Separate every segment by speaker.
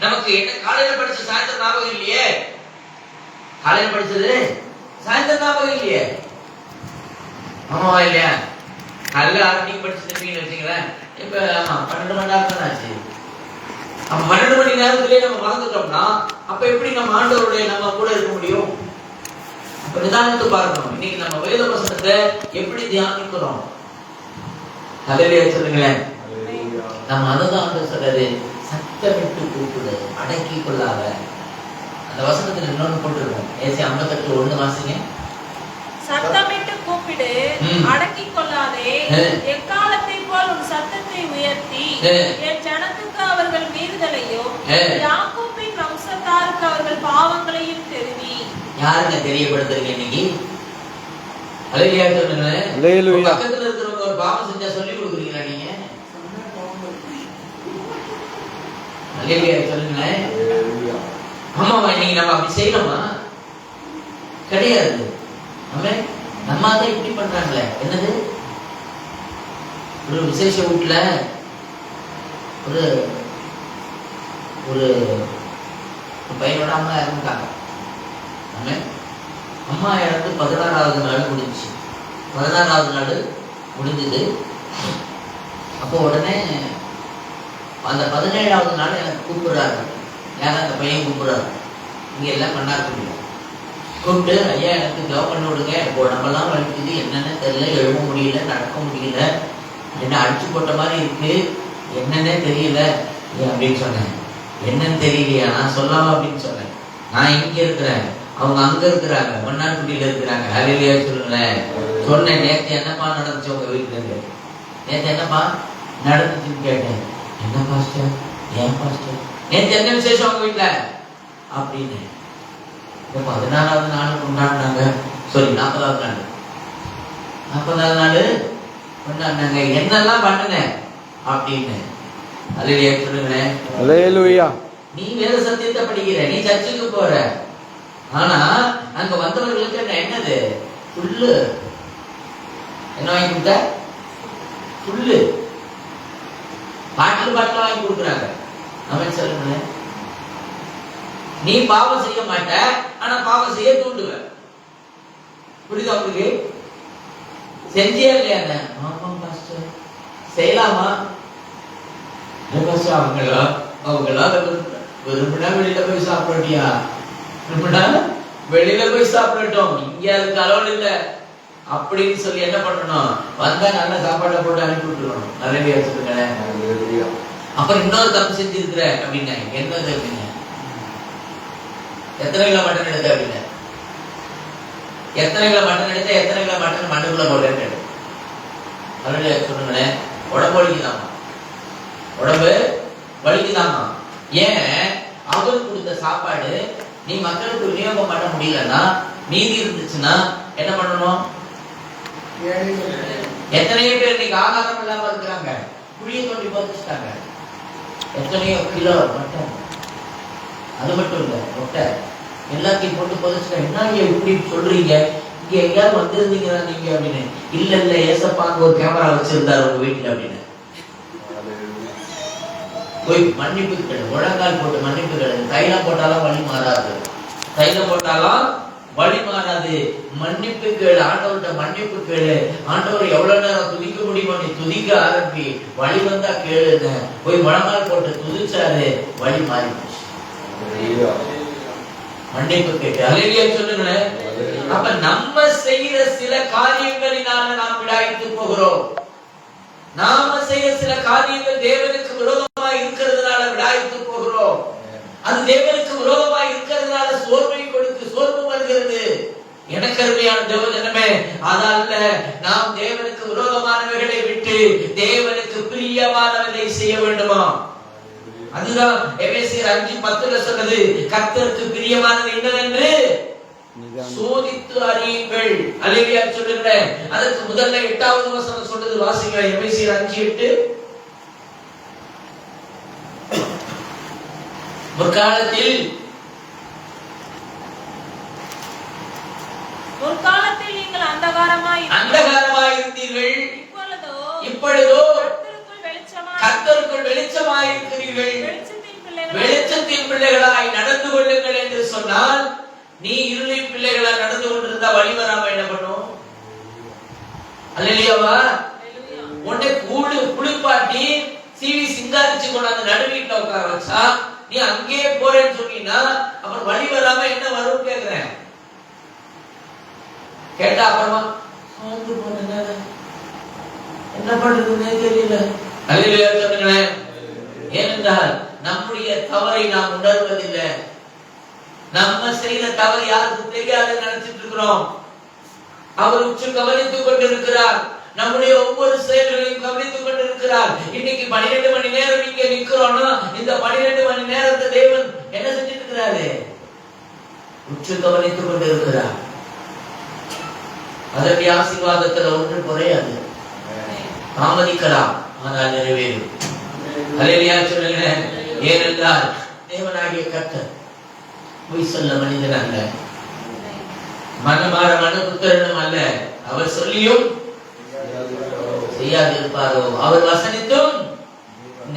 Speaker 1: நமக்கு என்ன காலையில படிச்ச சாயந்தரம் ஞாபகம் இல்லையே. காலையில படிச்சது சாயந்தரம் ஞாபகம் இல்லையே. ஆமாவா இல்லையா? காலையில 6 மணிக்கு படிச்சுருப்பீங்கன்னு வச்சுங்களேன். இப்ப 12 மணி நேரம் தான் ஆச்சு. அப்ப 12 மணி நேரத்திலேயே நம்ம மறந்துட்டோம்னா அப்ப எப்படி நம்ம ஆண்டவருடைய நம்ம கூட இருக்க முடியும்? அப்ப நிதானித்து பார்க்கணும். இன்னைக்கு நம்ம வேத வசனத்தை எப்படி தியானிக்கிறோம்? ஹல்லேலூயா சொல்லுங்களேன். நம்ம அதுதான் ஆண்டவர் சொல்றாரு, சத்தமிட்டு கூப்பிடு, அடக்கி கொள்ளாத. அந்த வசனத்துல இன்னொன்னு போட்டுருக்கோம். ஏசாயா 58:1 வாசிங்க.
Speaker 2: சத்தமிட்டு கூப்பிடு, அடக்கி கொள்ளாதே. எக்காலத்தை போல் உன் சத்தத்தை உயர்த்தி என் ஜனத்துக்கு அவர்கள் மீறுதலையும் யாக்கோபின் வம்சத்தாருக்கு அவர்கள் பாவங்களையும் தெரிவி. யாருங்க தெரியப்படுத்துறீங்க இன்னைக்கு? ஹல்லேலூயா சொல்லுங்களேன். ஹல்லேலூயா. பக்கத்துல இருக்கிறவங்க ஒரு பாவம் செஞ்சா சொல்லி கொடுக்குறீங்களா நீங்க? ஹல்லேலூயா சொல்லுங்களேன். ஆமாவா? இன்னைக்கு நம்ம அப்படி செய்யணுமா? கிடையாது. நம்ம தான் இப்படி பண்றாங்களே. என்னது, ஒரு விசேஷ வீட்டுல ஒரு ஒரு பையனோட அம்மா இறந்துட்டாங்க. அம்மா இறந்து 16வது நாள் முடிஞ்சு. 16வது நாள் முடிஞ்சது. அப்போ உடனே அந்த 17வது நாள் எனக்கு கூப்பிடுறாரு. யாரும் அந்த பையன் கூப்பிடுறாரு. இங்க எல்லாம் பண்ணாரு. கூப்பிட்டு, ஐயா எனக்கு ஜாப் பண்ணி விடுங்க, எனக்கு உடம்பெல்லாம் வலிக்குது, என்னன்னு தெரியல, எழுத முடியல, நடக்க முடியல, என்ன அடிச்சு போட்ட மாதிரி இருக்கு, என்னன்னே தெரியல அப்படின்னு சொன்னேன். என்னன்னு தெரியலையா? நான் சொல்லாம அப்படின்னு சொன்னேன். நான் இங்க இருக்கிறேன், அவங்க அங்க இருக்கிறாங்க, மன்னார்குடியில இருக்கிறாங்க. ஹல்லேலூயா சொல்லுங்களேன். சொன்னேன், நேற்று என்னப்பா நடந்துச்சு உங்க வீட்டுல இருந்து? நேற்று என்னப்பா நடந்துச்சுன்னு கேட்டேன். என்ன பாஸ்டர்? ஏன் பாஸ்டர் நேற்று என்ன விசேஷம் உங்க வீட்டுல அப்படின்னு. 16வது நாள் கொண்டாடினாங்க. சாரி, 40வது நாள். 40வது நாள் கொண்டாடினாங்க. என்னெல்லாம் பண்ணுங்க அப்படின்னு. ஹல்லேலூயா சொல்லுங்களேன். ஹல்லேலூயா. நீ வேத சத்தியத்தை படிக்கிற, நீ சர்ச்சுக்கு போற, ஆனா அங்க வந்தவர்களுக்கு என்னது? புல்லு. என்ன வாங்கி கொடுத்த? புல்லு. பாட்டில் வாங்கி கொடுக்குறாங்க. அவன் சொல்லுங்களேன். நீ பாவம் செய்ய மாட்ட, ஆனா பாவம் செய்ய தூண்டுவ. புரியுதா உங்களுக்கு? செஞ்சியா இல்லையா? ஆமாம் பாஸ்டர். செய்யலாமா? அவங்களா விரும்பினா வெளியில போய் சாப்பிடட்டியா? விரும்பினா வெளியில போய் சாப்பிடட்டும், இங்க அதுக்கு அளவு இல்லை அப்படின்னு சொல்லி என்ன பண்ணணும்? வந்தா நல்ல சாப்பாட்டை போட்டு அனுப்பி விட்டுருக்கணும். நல்ல வச்சுருக்கேன். அப்புறம் இன்னொரு தப்பு செஞ்சிருக்கிற அப்படின்னா என்னது அப்படின்னா, எத்தனை கிலோ மட்டன் எடுத்த அப்படின்னா, எத்தனை கிலோ மட்டன் எடுத்த, எத்தனை கிலோ மட்டன் மண்ணுக்குள்ள போட்டேன்னு நல்ல சொல்லுங்களேன். உடம்பு வலிக்குதாமா, உடம்பு வலிக்குதாமா. ஏன்? அவர் கொடுத்த சாப்பாடு நீ மக்களுக்கு விநியோகம் பண்ண முடியலன்னா, மீதி இருந்துச்சுன்னா என்ன பண்ணணும்? எத்தனையோ பேர் இன்னைக்கு ஆகாரம் இல்லாம இருக்கிறாங்க, குழியை தோண்டி போச்சுட்டாங்க. எத்தனையோ கிலோ மட்டன், அது மட்டும் இல்ல முட்டை எல்லாத்தையும் போட்டு புதைச்சிட்டேன். என்ன இப்படி சொல்றீங்க? இங்க எங்கேயாவது வந்திருந்தீங்களா நீங்க அப்படின்னு. இல்ல இல்ல, ஏசப்பாங்க ஒரு கேமரா வச்சிருந்தாரு உங்க வீட்டுல அப்படின்னு. போய் மன்னிப்பு கேளு, முழங்கால் போட்டு மன்னிப்பு கேளு. தைலம் போட்டாலும் வலி மாறாது, தைலம் போட்டாலும் வழி மாறாது. மன்னிப்பு கேளு, ஆண்டவர்கிட்ட மன்னிப்பு கேளு. ஆண்டவர் எவ்வளவு நேரம் துதிக்க முடியுமோ நீ துதிக்க ஆரம்பி. வழி வந்தா கேளுங்க. போய் முழங்கால் போட்டு துதிச்சாரு, வழி மாறி போச்சு. மன்னிப்பு கேட்டு. ஹல்லேலூயா சொல்லுங்களேன். அப்ப நம்ம செய்யற சில காரியங்களினால நாம் விடாய்த்து போகிறோம். நாம செய்யற சில காரியங்கள் தேவனுக்கு விரோதமா இருக்கிறதுனால விடாய்த்து போகிறோம். அது தேவனுக்கு விரோதமா இருக்கிறதுனால சோர்வை கொடுத்து சோர்வு வருகிறது. எனக்கு அருமையான தேவஜனமே, அதல்ல. நாம் தேவனுக்கு விரோதமானவைகளை விட்டு தேவனுக்கு பிரியமானவதை செய்ய வேண்டுமா? அதுதான் எபேசியர் 5:10 சொன்னது. கர்த்தருக்கு பிரியமானது என்னவென்று சோதித்து அறியுங்கள். அல்லேலூயா சொல்லுகிறேன். அதற்கு முதல்ல 8வது வசனம் சொல்றது, வாசிங்க. எபேசியர் 5:8. முற்காலத்தில் நீங்கள் அந்தகாரமாய் இருந்தீர்கள், இப்பொழுதோ கர்த்தருக்குள் வெளிச்சமாய் இருக்கிறீர்கள். வெளிச்சத்தின்
Speaker 1: பிள்ளைகளாய் நடந்து கொள்ளுங்கள் என்று சொன்னால், நீ இருளின் பிள்ளைகளா நடந்து கொண்டிருந்தா வழி வராம என்ன பண்ணும்? அல்லேலூயாவா? உன்னை குளிப்பாட்டி சீவி சிங்காரிச்சு கொண்டாந்து நடு வீட்டுல உட்கார வச்சா நீ அங்கேயே போறேன்னு சொன்னீங்கன்னா அப்புறம் வழி வராம என்ன வரும் கேக்குறேன். கேட்டா அப்புறமா என்ன பண்றதுன்னே தெரியல. அல்லேலூயா சொல்லுங்களேன். ஏனென்றால் நம்முடைய தவறை நாம் உணர்வதில்லை. நம்ம செய்த தவறு யாருக்கு தெரியாதுன்னு நினைச்சிட்டு இருக்கிறோம். அவர் உற்று கவனித்துக் கொண்டிருக்கிறார். நம்முடைய ஒவ்வொரு செயல்களையும் கவனித்துக் கொண்டிருக்கிறார். இன்னைக்கு 12 மணி நேரம் இங்க நிக்கிறோம்னா இந்த 12 மணி நேரத்தை தேவன் என்ன செஞ்சிட்டு இருக்கிறாரு? உற்று கவனித்துக் கொண்டிருக்கிறார். அதனுடைய ஆசீர்வாதத்துல ஒன்று குறையாது. தாமதிக்கலாம், ஆனால் நிறைவேறும். அல்லேலூயா சொல்லுங்க. ஏனென்றால் தேவனாகிய கர்த்தர் பொய் சொல்ல மனிதன் அல்ல, மனமாற மனுபுத்திரனும் அல்ல. அவர் சொல்லியும் செய்யாதிருப்பாரோ, அவர் வசனித்தும்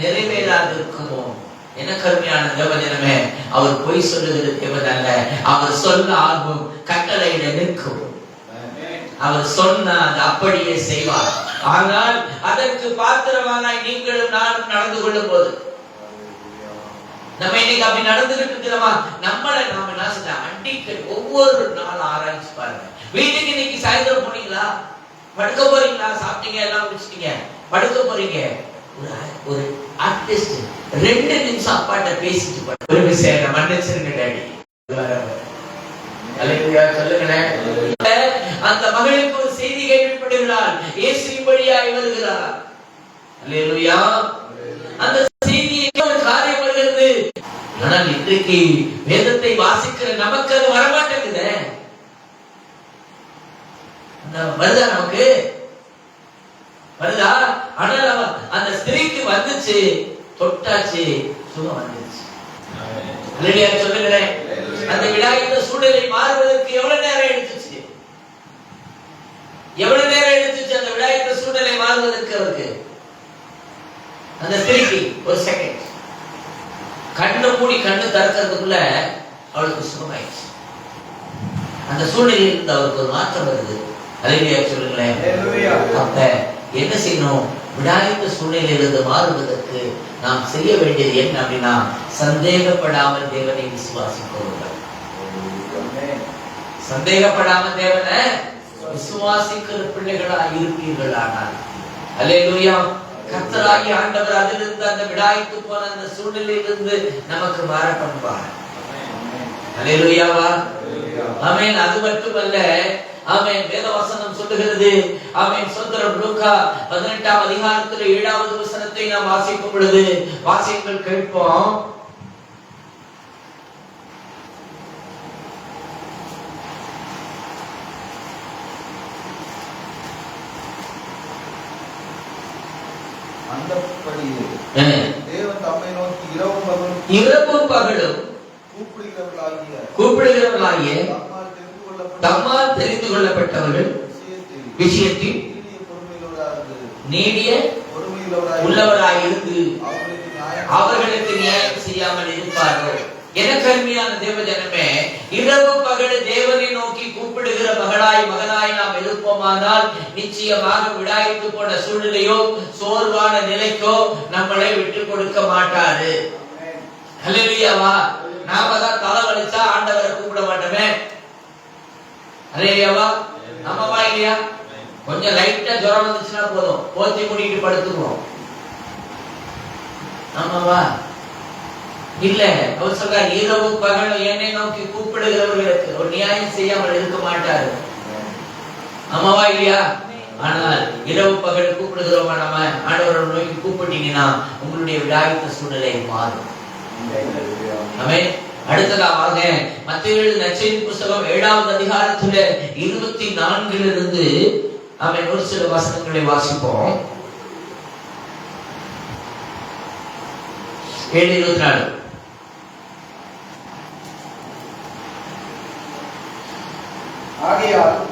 Speaker 1: நிறைவேறாதிருக்குமோ. என்ன கருமையான தேவஜனமே, அவர் பொய் சொல்லுகிற தேவன் அல்ல. அவர் சொல்ல ஆகும், கட்டளையிட நிற்கும். அவர் சொன்னார் அப்படியே செய்வார். ஆனால் அதற்கு பாத்திரமானாய் நீங்களும் நானும் நடந்து கொள்ளும் போது, நம்ம இன்னைக்கு அப்படி நடந்துகிட்டு இருக்கிறோமா? நம்மளை நாம என்ன செஞ்சா அடிக்கடி ஒவ்வொரு நாள் ஆராய்ச்சி பாருங்க. வீட்டுக்கு இன்னைக்கு சாயந்தரம் போனீங்களா? படுக்க போறீங்களா? சாப்பிட்டீங்க, எல்லாம் முடிச்சிட்டீங்க, படுக்க போறீங்க. ஒரு அட்லீஸ்ட் 2 நிமிஷம் அப்பாட்ட பேசிட்டு ஒரு விஷயம் மன்னிச்சிருங்க டாடி. அல்லேலூயா சொல்லுங்களேன். அந்த மகளுக்கு ஒரு செய்தி கேள்விப்படுகிறாள். இயேசுவின் வழியாய் வருகிறார். அல்லேலூயா. அந்த செய்தியை ஒரு காரியம் வருகிறது. ஆனால் இன்றைக்கு வேதத்தை வாசிக்கிற நமக்கு அது வரமாட்டேங்குது. வருதா? நமக்கு வருதா? ஆனால் அந்த ஸ்திரீக்கு வந்துச்சு, தொட்டாச்சு, சுகம் வந்துச்சு. அல்லேலூயா சொல்லுங்களேன். அந்த விடாய்த்த சூழ்நிலை மாறுவதற்கு எவ்வளவு நேரம் எடுத்துச்சு? எவ்வளவு நேரம் எடுத்துச்சு அந்த விடாய்த்த சூழ்நிலை மாறுவதற்கு? அவருக்கு அந்த ஸ்திரீக்கு ஒரு செகண்ட். கண்ணை மூடி கண்ணு திறக்கிறதுக்குள்ள அவளுக்கு சுகமாயிடுச்சு. அந்த சூழ்நிலையில் இருந்து அவருக்கு ஒரு மாற்றம் வருது. அல்லேலூயா சொல்லுங்களேன். அப்ப என்ன செய்யணும்? விடாய்த்த சூழ்நிலையிலிருந்து மாறுவதற்கு நாம் செய்ய வேண்டியது என்ன அப்படின்னா, சந்தேகப்படாமல் தேவனை விசுவாசிப்பவர்கள். சந்தேகப்படாமல் தேவனை விசுவாசிக்கிற பிள்ளைகளாக இருப்பீர்கள். ஆனால் அல்லேலூயா, கர்த்தராகிய ஆண்டவர் அதிலிருந்து அந்த விடாய்த்து போன அந்த சூழ்நிலையிலிருந்து நமக்கு மாற பண்ணுவார். அல்லேலூயாவா? ஆமென். அது மட்டுமல்ல, ஆமென், வேத வசனம் சொல்லுகிறது. ஆமென். சோதரம் லூக்கா 18ஆம் அதிகாரத்தில் 7வது வசனத்தை நாம் வாசிக்கும் பொழுது, வாசியங்கள் கேட்போம்.
Speaker 3: தேவன் தம்மை நோக்கி
Speaker 1: இரவும் பகலும் கூப்பிடுகிறவர்களாகிய தம்மால் தெரிந்து கொள்ளப்பட்டவர்கள் விஷயத்தில் நீடிய உள்ளவராயிருந்து அவர்களுக்கு நியாயம் செய்யாமல் இருப்பார்கள். எனக்கு அருமையான தேவ ஜனமே, இரவு பகல் தேவனை நோக்கி கூப்பிடுகிற மகனாய் நாம் இருப்போமானால் நிச்சயமாக விடாய்த்து போன சூழ்நிலையோ சோர்வான நிலைக்கோ நம்மளை விட்டு கொடுக்க மாட்டாரு. அல்லேலூயாவா? நாம தான் தலை வலிச்சா ஆண்டவரை கூப்பிட மாட்டோமே. அல்லேலூயாவா? ஆமாவா இல்லையா? கொஞ்சம் லைட்டா ஜுரம் வந்துச்சுன்னா போதும், போத்தி மூடிட்டு படுத்துக்குவோம். ஆமாவா? இல்ல, அவர் சொல்றார், இரவு பகல் என்னை நோக்கி கூப்பிடுகிறவர்களுக்கு ஒரு நியாயம் செய்யாமல் இருக்க மாட்டாரு. ஆமாவா இல்லையா? ஆனால் இரவு பகல் கூப்பிடுகிறோமா நம்ம ஆண்டவரை நோக்கி கூப்பிட்டீங்கன்னா உங்களுடைய விடாய்த்த சூழ்நிலை மாறும். ஆமென். அடுத்ததாக மத்தேயு நற்செய்தி புத்தகம் 7வது அதிகாரத்துல 24 ஆமென் ஒரு சில வசனங்களை வாசிப்போம். 7:24.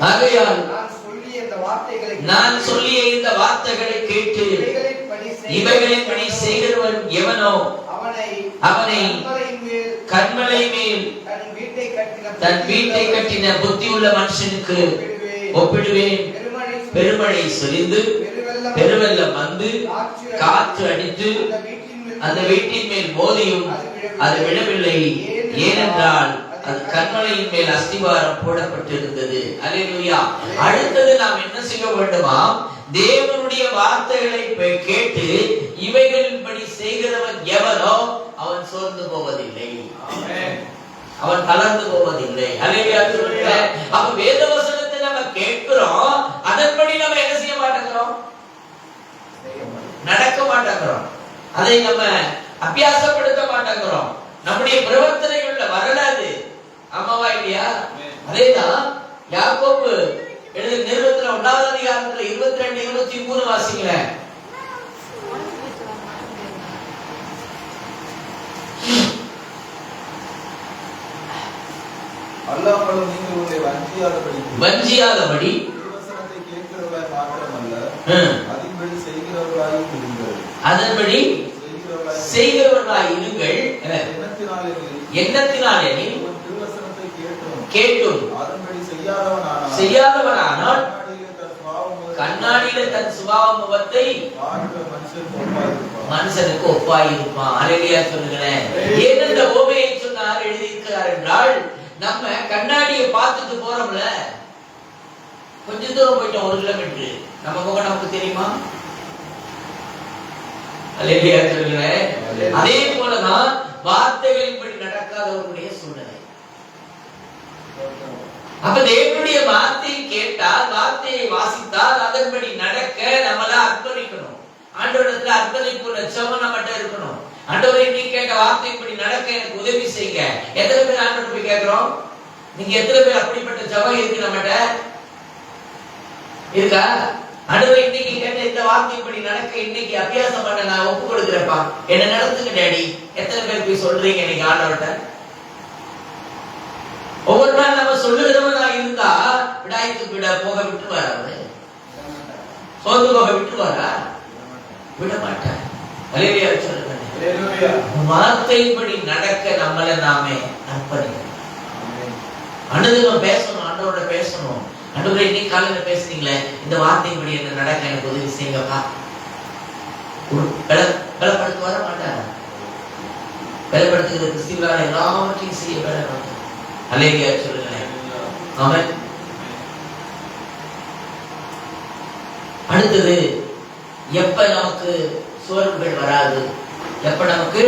Speaker 1: ஆகையால் நான் சொல்லிய இந்த வார்த்தைகளை கேட்டு இவைகளின்படி செய்கிறவன் எவனோ அவனை கண்மலை மேல் தன் வீட்டை கட்டின புத்தி உள்ள மனுஷனுக்கு ஒப்பிடுவேன். பெருமழை சொரிந்து பெருவெள்ளம் வந்து காற்று அடித்து அந்த வீட்டின் மேல் மோதியும் அது விழவில்லை, ஏனென்றால் அது கண்மலையின் மேல் அஸ்திவாரம் போடப்பட்டிருந்தது. அல்லேலூயா. அடுத்தது நாம் என்ன செய்ய வேண்டுமா? தேவனுடைய வார்த்தைகளை கேட்டு இவைகளின்படி செய்கிறவன் எவனோ அவன் சோர்ந்து போவதில்லை, அவன் தளர்ந்து போவதில்லை. அல்லேலூயா. அப்ப வேத வசனத்தை நம்ம கேட்கிறோம், அதன்படி நம்ம என்ன செய்ய மாட்டேங்கிறோம்? நடக்க மாட்டேங்கிறோம். அதை நம்ம அபியாசப்படுத்த மாட்டேங்கிறோம். நம்முடைய பிரவர்த்தனைகள்ல வரலாது. ஆமாவா இல்லையா? அதேதான் யாக்கோபு எழுதிய நிருபத்துல 1வது அதிகாரத்துல 22, 23 வாசிங்களேன்.
Speaker 3: அல்லாமலும் நீங்கள் உங்களை வஞ்சியாதபடி வசனத்தை கேட்கிறவர்களாய் மாத்திரமல்ல, அதன்படி செய்கிறவர்களாயும் இருங்கள். அதன்படி செய்கிறவர்களாய் இருங்கள். எண்ணத்தினாலெனில் திருவசனத்தை கேட்டும் அதன்படி செய்யாதவனானால் கண்ணாடியில தன் சுபாவ முகத்தை மனுஷனுக்கு ஒப்பாயிருப்பான். அல்லேலூயா சொல்லுங்களேன். ஏன் இந்த ஓமையை சொன்னார், எழுதியிருக்கிறார் என்றால், நம்ம கண்ணாடியை பார்த்துட்டு போறோம்ல, கொஞ்ச தூரம் போயிட்டோம், 1 கிலோமீட்டர், நம்ம முகம் நமக்கு தெரியுமா? அல்லேலூயா சொல்லுங்களேன். அதே போலதான் வார்த்தைகளின்படி நடக்காதவருடைய சூழ்நிலை. அப்ப தேவனுடைய வார்த்தையை கேட்டால், வார்த்தையை வாசித்தால், அதன்படி நடக்க நம்மள அர்ப்பணிக்கணும். ஆண்டவரிடத்துல அர்ப்பணிப்பு லட்சமா நம்மகிட்ட இருக்கணும். ஆண்டவரே, நீ கேட்ட வார்த்தைப்படி நடக்க எனக்கு உதவி செய்யுங்க. எத்தனை பேர் ஆண்டவர்கிட்ட போய் கேட்கிறோம்? நீங்க எத்தனை பேர் அப்படிப்பட்ட ஜெபம் இருக்கு நம்மகிட்ட? இருக்கா? ஆண்டவரே, இன்னைக்கு கேட்ட இந்த வார்த்தைப்படி நடக்க இன்னைக்கு அபியாசம் பண்ண நான் ஒப்பு கொடுக்கிறேன்ப்பா, என்ன நடத்துங்க டாடி. எத்தனை பேர் போய் சொல்றீங்க இன்னைக்கு ஆண்டவர்கிட்ட? ஒவ்வொரு நாள் நம்ம சொல்லுகிறவனா இருந்தா விடாய்க்கு விட போக விட்டுருவாரா? அவரு சோர்ந்து போக விட்டுருவாரா? விட மாட்டார். அல்லேலூயா சொல்லுங்க. வார்த்தைப்படி நடக்க நம்மளை நாமே அர்ப்பணிக்கணும். அனுதினம் பேசணும், ஆண்டவரோட பேசணும். ஆண்டவரே, இன்னைக்கு காலையில பேசுறீங்களே, இந்த வார்த்தைப்படி என்ன நடக்க எனக்கு உதவி செய்யுங்கப்பா. பலப்படுத்த வர மாட்டார். பலப்படுத்துகிற கிறிஸ்துவால எல்லாவற்றையும் செய்ய வேலை மாட்டார். அல்லேலூயா சொல்லுங்களேன். ஆமென். அடுத்தது, எப்ப நமக்கு சோர்வுகள் வராது, எப்ப நமக்கு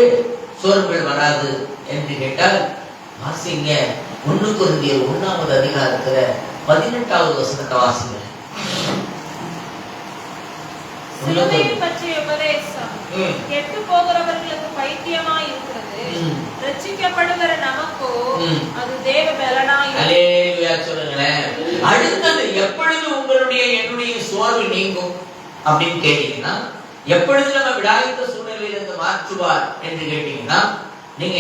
Speaker 3: சோர்வுகள் வராது என்று கேட்டால், வாசிங்க 1 கொரிந்தியர் 1வது அதிகாரத்துல 18வது வசனத்தை வாசிங்க.
Speaker 4: சிலுவையை பற்றிய உபதேசம் கெட்டு போகிறவர்களுக்கு பைத்தியமாய் இருக்கிறது, ரட்சிக்கப்படுகிற நமக்கோ அது தேவ பலனாய் இருக்கிறது.
Speaker 1: அல்லேலூயா சொல்லுங்களேன். அடுத்தது, எப்பொழுது உங்களுடைய என்னுடைய சோர்வு நீங்கும் அப்படின்னு கேட்டீங்கன்னா, எப்பொழுது நம்ம விடாய்த்த சூழ்நிலையிலிருந்து மாற்றுவார் என்று கேட்டீங்கன்னா, நீங்க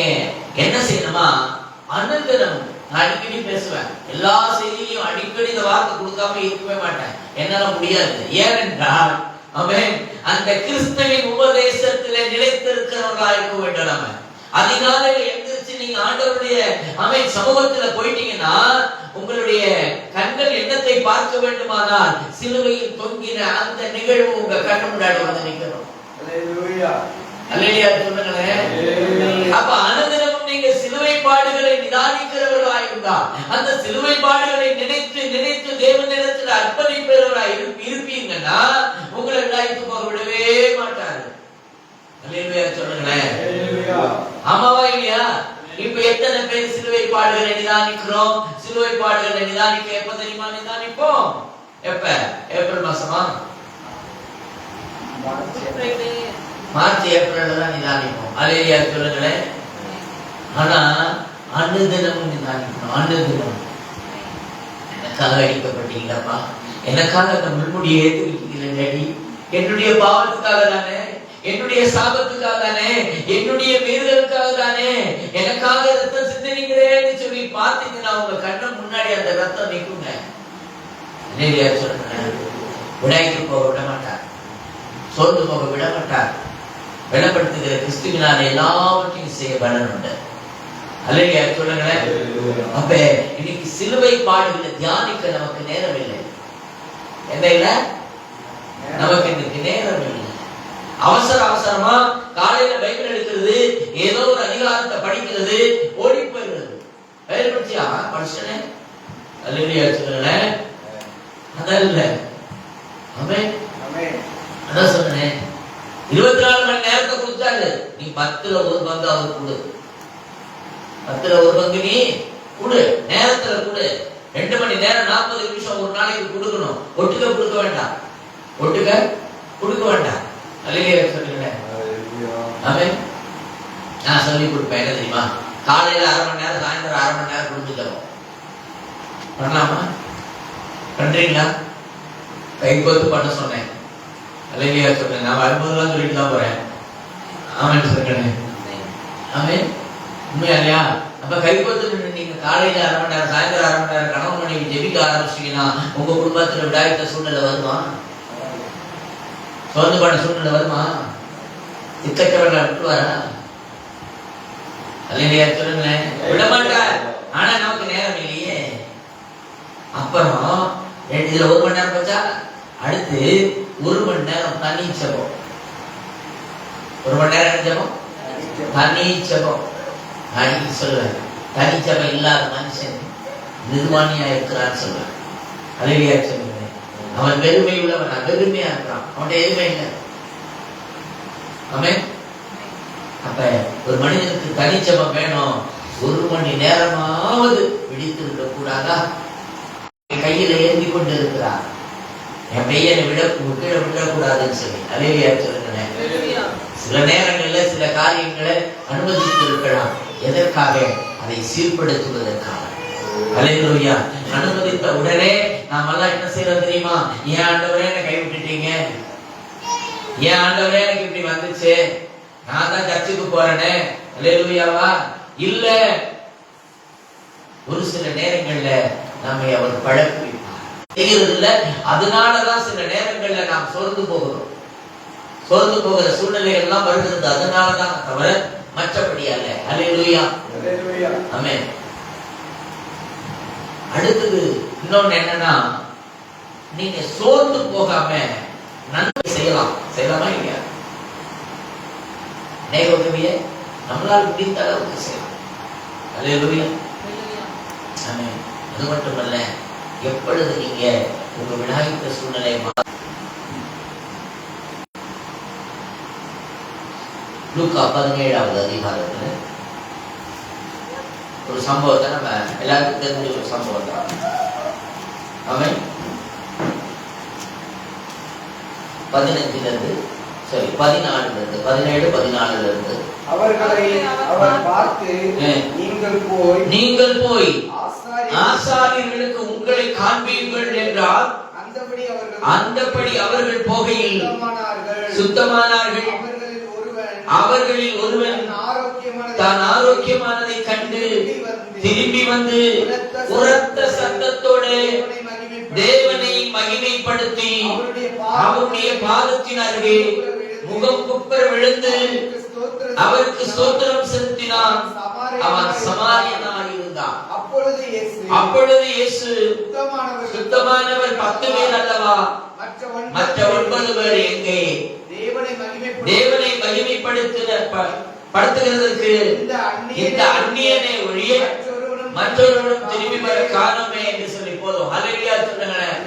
Speaker 1: என்ன செய்யணுமா? அனுதினம், நான் அடிக்கடி பேசுவேன், எல்லா செய்தியும் அடிக்கடி இந்த வார்த்தை கொடுக்காம இருக்கவே மாட்டேன், என்னால முடியாது. ஏனென்றால் ஆமென், அந்த கிறிஸ்துவின் உபதேசத்திலே நிலைத்திருக்கிறவர்களாக இருக்க வேண்டும். நம்ம அதிகாலையில எந்திரிச்சு நீங்க ஆண்டவருடைய சமூகத்துல போயிட்டீங்கன்னா, உங்களுடைய கண்கள் என்னத்தை பார்க்க வேண்டுமானால் சிலுவையில் தொங்கின அந்த நிகழ்வு உங்க கண்ணு முன்னாடி வந்து நிற்கணும். அல்லேலூயா. அல்லேலூயா சொல்லுங்களேன். அப்ப அனுதினமும் நீங்க சிலுவை பாடுகளை நிதானிக்கிறவர்களாய் இருந்தால், அந்த சிலுவை பாடுகளை நினைத்து நினைத்து தேவனிடத்தில் அர்ப்பணிப்பவர்களாய் இருப்பீங்கன்னா, உங்களை விடாய்த்து போக விடவே மாட்டாரு. அல்லேலூயா சொல்லுங்களேன். ஆமாவா இல்லையா? இப்ப எத்தனை பேர் சிலுவை பாடுகளை நிதானிக்கிறோம்? சிலுவை பாடுகளை நிதானிக்க எப்ப தெரியுமா நிதானிப்போம்? எப்ப? ஏப்ரல் மாசமா? மார்ச் ஏப்ரல் தான் நிதானிப்போம். அல்லேலூயா சொல்லுங்களேன். ஆனா அனுதினமும் நிதானிக்கணும். அனுதினம், எனக்காக அடிக்கப்பட்டீங்களப்பா, எனக்காக அந்த முள்முடியை ஏத்துக்கிட்டீங்களே டாடி, என்னுடைய பாவத்துக்காக தானே, என்னுடைய சாபத்துக்காக தானே, என்னுடைய மீறுதலுக்காக தானே, எனக்காக ரத்தம் சிந்தினீங்களேன்னு சொல்லி பார்த்தீங்கன்னா உங்க கண்ணு முன்னாடி அந்த ரத்தம் நிற்குங்க. அல்லேலூயா சொல்லுங்க. விடாய்க்கு போக விட மாட்டார், சோர்ந்து போக விட மாட்டார். பலப்படுத்துகிற கிறிஸ்து
Speaker 2: கிறிஸ்துவினால எல்லாவற்றையும் செய்ய பலன் உண்டு. அல்லேலூயா சொல்லுங்களேன். அப்ப இன்னைக்கு சிலுவை பாடுகளை தியானிக்க நமக்கு நேரம் இல்லை. என்ன இல்ல? நமக்கு இன்னைக்கு நேரம் இல்லை. அவசரமா காலையில பைபிள் எடுக்கிறது, ஏதோ ஒரு அதிகாரத்தை படிக்கிறது, ஓடி போயிடுறது. பைபிள் படிச்சியா? படிச்சனே. அல்லேலூயா சொல்லுங்களேன். அதான் இல்ல. ஆமென். அதான் சொன்னேன். 24 மணி நேரத்தை கொடுத்தாரு. நீ 10ல ஒரு பங்கு அவருக்கு கொடு. 10ல ஒரு பங்கு நீ கொடு. நேரத்துல கொடு. 2 மணி நேரம் 40 நிமிஷம் ஒரு நாளைக்கு கொடுக்கணும். ஒட்டுக்க கொடுக்க வேண்டாம். ஒட்டுக்க கொடுக்க வேண்டாம். அல்லேலூயா சொல்லுங்களேன். ஆமென். நான் சொல்லி கொடுப்பேன். என்ன தெரியுமா? காலையில 1/2 மணி நேரம், சாயந்தரம் 1/2 மணி நேரம் கொடுத்துட்டோம். பண்ணலாமா? பண்றீங்களா? கை கோத்து பண்ண சொன்னேன். அல்லேலூயா சொல்றேன். நான் வரும்போதெல்லாம் சொல்லிட்டு தான் போறேன். ஆமென் சொல்லுங்களேன். ஆமென். உண்மையா இல்லையா? அப்ப கை கோத்து நீங்க காலையில 1/2 மணி நேரம், சாயந்தரம் 1/2 மணி நேரம் கணவன் மனைவி ஜெபிக்க ஆரம்பிச்சீங்கன்னா உங்க குடும்பத்துல விடாய்த்த சூழ்நிலை வருமா? சோர்ந்து பண்ண சூழ்நிலை வருமா? திக்கற்றவர்களை விட்டுவாரா? அல்லேலூயா சொல்லுங்களேன். விட மாட்டார். ஆனா நமக்கு நேரம் இல்லையே. அப்புறம் இதுல 1 மணி நேரம் வச்சா அடுத்து 1 மணி நேரம் தனி ஜெபம். 1 மணி நேரம் ஜெபம், தனி ஜெபம். நான் சொல்லுவேன், தனி ஜெபம் இல்லாத மனுஷன் நிர்வாணியா இருக்கிறான்னு சொல்லுவேன். அல்லேலூயா சொல்லுவேன். அவன் வெறுமை உள்ளவன், வெறுமையா இருக்கிறான். அவன் எதுவுமே இல்லை. ஆமென். அப்ப ஒரு மனிதனுக்கு தனி ஜெபம் வேணும். 1 மணி நேரமாவது விழித்திருக்க கூடாதா? கையில ஏந்தி கொண்டு இருக்கிறார். என் பையனை கீழே விடக்கூடாதுன்னு சொல்லி. அல்லேலூயா சொல்லுங்களேன். சில நேரங்கள்ல சில காரியங்களை அனுமதித்து இருக்கலாம். எதற்காக? அதை சீர்படுத்துவதற்காக. அல்லேலூயா. அனுமதித்த உடனே நாம எல்லாம் என்ன செய்யறோம் தெரியுமா? ஏன் ஆண்டவரே என்னை கைவிட்டுட்டீங்க? ஏன் ஆண்டவரே எனக்கு இப்படி வந்துச்சு? நான் தான் சர்ச்சுக்கு போறேனே. அல்லேலூயாவா? இல்ல. ஒரு சில நேரங்கள்ல நம்மை அவர் பழக்குவிப்பார். அதனாலதான் சில நேரங்கள்ல நாம் சோர்ந்து போகிறோம். சோர்ந்து போகிற சூழ்நிலைகள் எல்லாம் வருகிறது. அதனாலதான் தவிர மற்றபடி அல்ல. அல்லேலூயா. ஆமென். அடுத்தது இன்னொன்னு என்னன்னா, நீங்க சோர்ந்து போகாம நன்மை செய்யலாம். செய்யலாமா இல்லையா? நேர உதவியை நம்மளால் முடிந்த அளவுக்கு செய்யலாம். அல்லேலூயா. ஆமென். அது மட்டுமல்ல, எப்பொழுது நீங்க உங்க விடாய்த்த சூழ்நிலை லூக்கா 17வது அதிகாரத்துல ஒரு சம்பவத்தை நம்ம எல்லாருக்கும் தெரிஞ்ச ஒரு சம்பவம் தான். ஆமென். 14 17 14
Speaker 3: அவர்களை அவர் பார்த்து, நீங்கள் போய்
Speaker 2: ஆசாரியர்களுக்கு உங்களை காண்பீர்கள் என்றார். அந்தபடி அவர்கள் போகையில் சுத்தமானார்கள். அவர்களில் ஒருவன் தான் ஆரோக்கியமானதை கண்டு திரும்பி வந்து உரத்த சத்தத்தோடு தேவனை மகிமைப்படுத்தி அவருடைய பாதத்தின் அருகே முகம் குப்புற விழுந்து அவருக்கு ஸ்தோத்திரம் செலுத்தினான். அவன் சமாரியனாய் இருந்தான். அப்பொழுது இயேசு, சுத்தமானவர் 10 பேர் அல்லவா? மற்ற 9 பேர் எங்கே? தேவனை மகிமைப்படுத்துகிறதற்கு இந்த அந்நியனை ஒழிய மற்றொருவரும் திரும்பி வர காரணமே என்று சொல்லி போதும். அல்லேலூயா சொல்லுங்களேன்.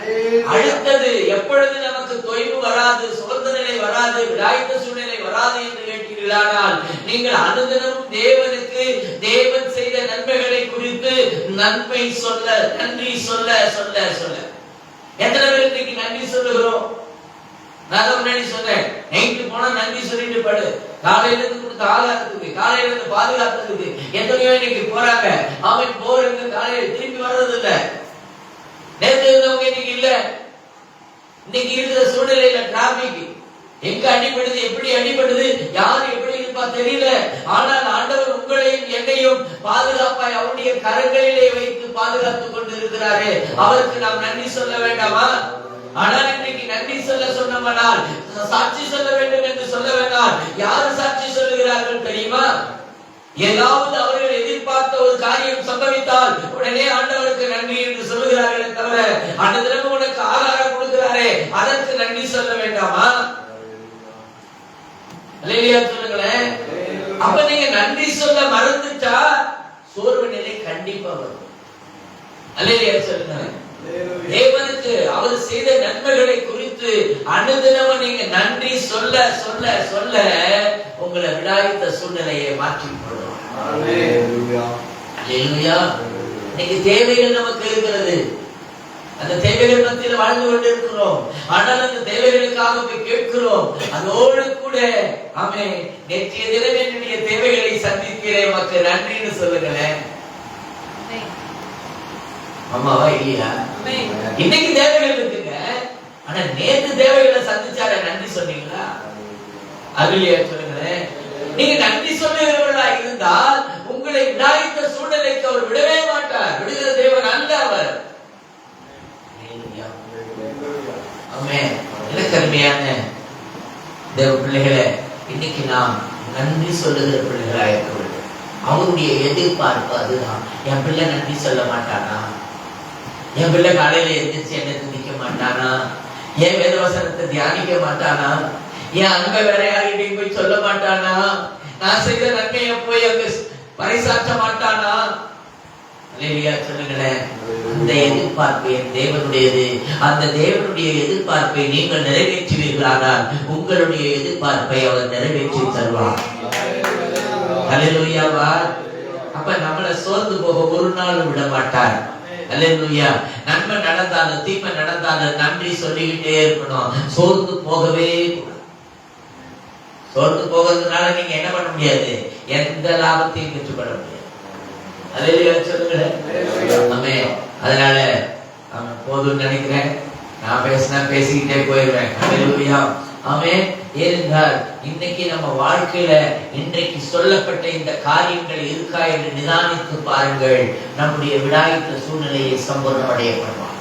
Speaker 2: அடுத்தது எப்பொழுது நமக்கு தொய்வு வராது, சோர்ந்த நிலை வராது, விடாய்த்த சூழ்நிலை வராது என்று கேட்கிறீர்களானால், நீங்கள் அனுதினம் தேவனுக்கு தேவன் செய்த நன்மைகளை குறித்து நன்மை சொல்ல, நன்றி சொல்ல சொல்ல சொல்ல. எத்தனை பேர் இன்னைக்கு நன்றி சொல்லுகிறோம்? நான் முன்னாடி சொன்னேன், நைட்டு போனா நன்றி சொல்லிட்டு படு. காலையில இருந்து கொடுத்த ஆகாரத்துக்கு, காலையில இருந்து பாதுகாத்ததுக்கு எத்தனையோ இன்னைக்கு போறாங்க. அவன் போறது காலையில திரும்பி வர்றது இல்ல. நேற்று இருந்தவங்க இன்னைக்கு இல்ல. இன்னைக்கு இருக்கிற சூழ்நிலையில டிராபிக் எங்க அடிபடுது, எப்படி அடிபடுது, யார் எப்படி இருப்பா தெரியல. ஆனால் ஆண்டவர் உங்களையும் என்னையும் பாதுகாப்பாய் அவருடைய கரங்களிலே வைத்து பாதுகாத்துக் கொண்டு இருக்கிறாரு. அவருக்கு நாம் நன்றி சொல்ல வேண்டாமா?
Speaker 3: ஆனால் இன்றைக்கு நன்றி சொல்ல சொன்னவனால் சாட்சி சொல்ல வேண்டும் என்று சொல்ல வேண்டாம். யாரு சாட்சி சொல்லுகிறார்கள் தெரியுமா? ஏதாவது அவர்கள் எதிர்பார்த்த ஒரு காரியம் சம்பவித்தால் உடனே ஆண்டவருக்கு நன்றி என்று சொல்லுகிறார்களே தவிர, அந்த தினமும் உனக்கு ஆகாரம் கொடுக்கிறாரே அதற்கு நன்றி சொல்ல வேண்டாமா? அல்லேலூயா சொல்லுங்களேன். அப்ப நீங்க நன்றி சொல்ல மறந்துட்டா சோர்வு நிலை கண்டிப்பா வரும். அல்லேலூயா சொல்லுங்க. தேவனுக்கு அவர் செய்த நன்மைகளை குறித்து அனுதினமும் நீங்க நன்றி சொல்ல சொல்ல சொல்ல உங்களை விடாய்த்த சூழ்நிலையை மாற்றி போடுவார். அல்லேலூயா. இன்னைக்கு தேவைகள் நமக்கு இருக்கிறது. அந்த தேவைகள் மத்தியில் வாழ்ந்து கொண்டிருக்கிறோம். ஆனால் அந்த தேவைகளுக்காக போய் கேட்கிறோம். அதோடு கூட ஆமென், நேற்றைய தினம் என்னுடைய தேவைகளை சந்திக்கிறேன் உமக்கு நன்றின்னு சொல்லுங்களேன். அம்மாவா இல்லையா? இன்னைக்கு தேவைகள் இருக்குங்க. ஆனா நேற்று தேவைகளை சந்திச்சார நன்றி சொன்னீங்களா? அதுலயே சொல்லுங்களேன். நீங்க நன்றி சொல்லுகிறவர்களா இருந்தால் உங்களை விடாய்த்த சூழ்நிலைக்கு அவர் விடவே மாட்டார். விடுகிற தேவன் அல்ல அவர். எனக்கு அருமையான தேவ பிள்ளைகளை, இன்னைக்கு நாம் நன்றி சொல்லுகிற பிள்ளைகளா இருக்க வேண்டும். அவருடைய எதிர்பார்ப்பு அதுதான். என் பிள்ளை நன்றி சொல்ல மாட்டானா? என் பிள்ளை காலையில எந்திரிச்சு என்ன துதிக்க மாட்டானா? என் வேதவசனத்தை தியானிக்க மாட்டானா? என் அன்பை வேற யார்கிட்டையும் போய் சொல்ல மாட்டானா? நான் செய்த நன்மையை போய் அங்க பறைசாற்ற மாட்டானா? அல்லேலூயா சொல்லுங்களேன். அந்த எதிர்பார்ப்பு என் தேவனுடையது. அந்த தேவனுடைய எதிர்பார்ப்பை நீங்கள் நிறைவேற்றுவீர்களானால் உங்களுடைய எதிர்பார்ப்பை அவர் நிறைவேற்றி தருவார். அல்லேலூயாவா. அப்ப நம்மளை சோர்ந்து போக ஒரு நாள் விட மாட்டார். அல்லேலூயா. நன்மை நடந்தாலும் தீமை நடந்தாலும் நன்றி சொல்லிக்கிட்டே இருக்கணும். சோர்ந்து போகவே கூடாது. சோர்ந்து போகிறதுனால நீங்க என்ன பண்ண முடியாது? எந்த லாபத்தையும் பெற்றுக்கொள்ள முடியாது. அல்லேலூயா சொல்லுங்களேன். ஆமென். அதனால போதும்னு நினைக்கிறேன். நான் பேசினா பேசிக்கிட்டே போயிடுவேன். அல்லேலூயா. ஆமென். ஏனென்றால் இன்னைக்கு நம்ம வாழ்க்கையில இன்றைக்கு சொல்லப்பட்ட இந்த காரியங்கள் இருக்கா என்று நிதானித்து பாருங்கள். நம்முடைய விடாய்த்த சூழ்நிலையை சம்பூர்ணமடைய பண்ணுவார்.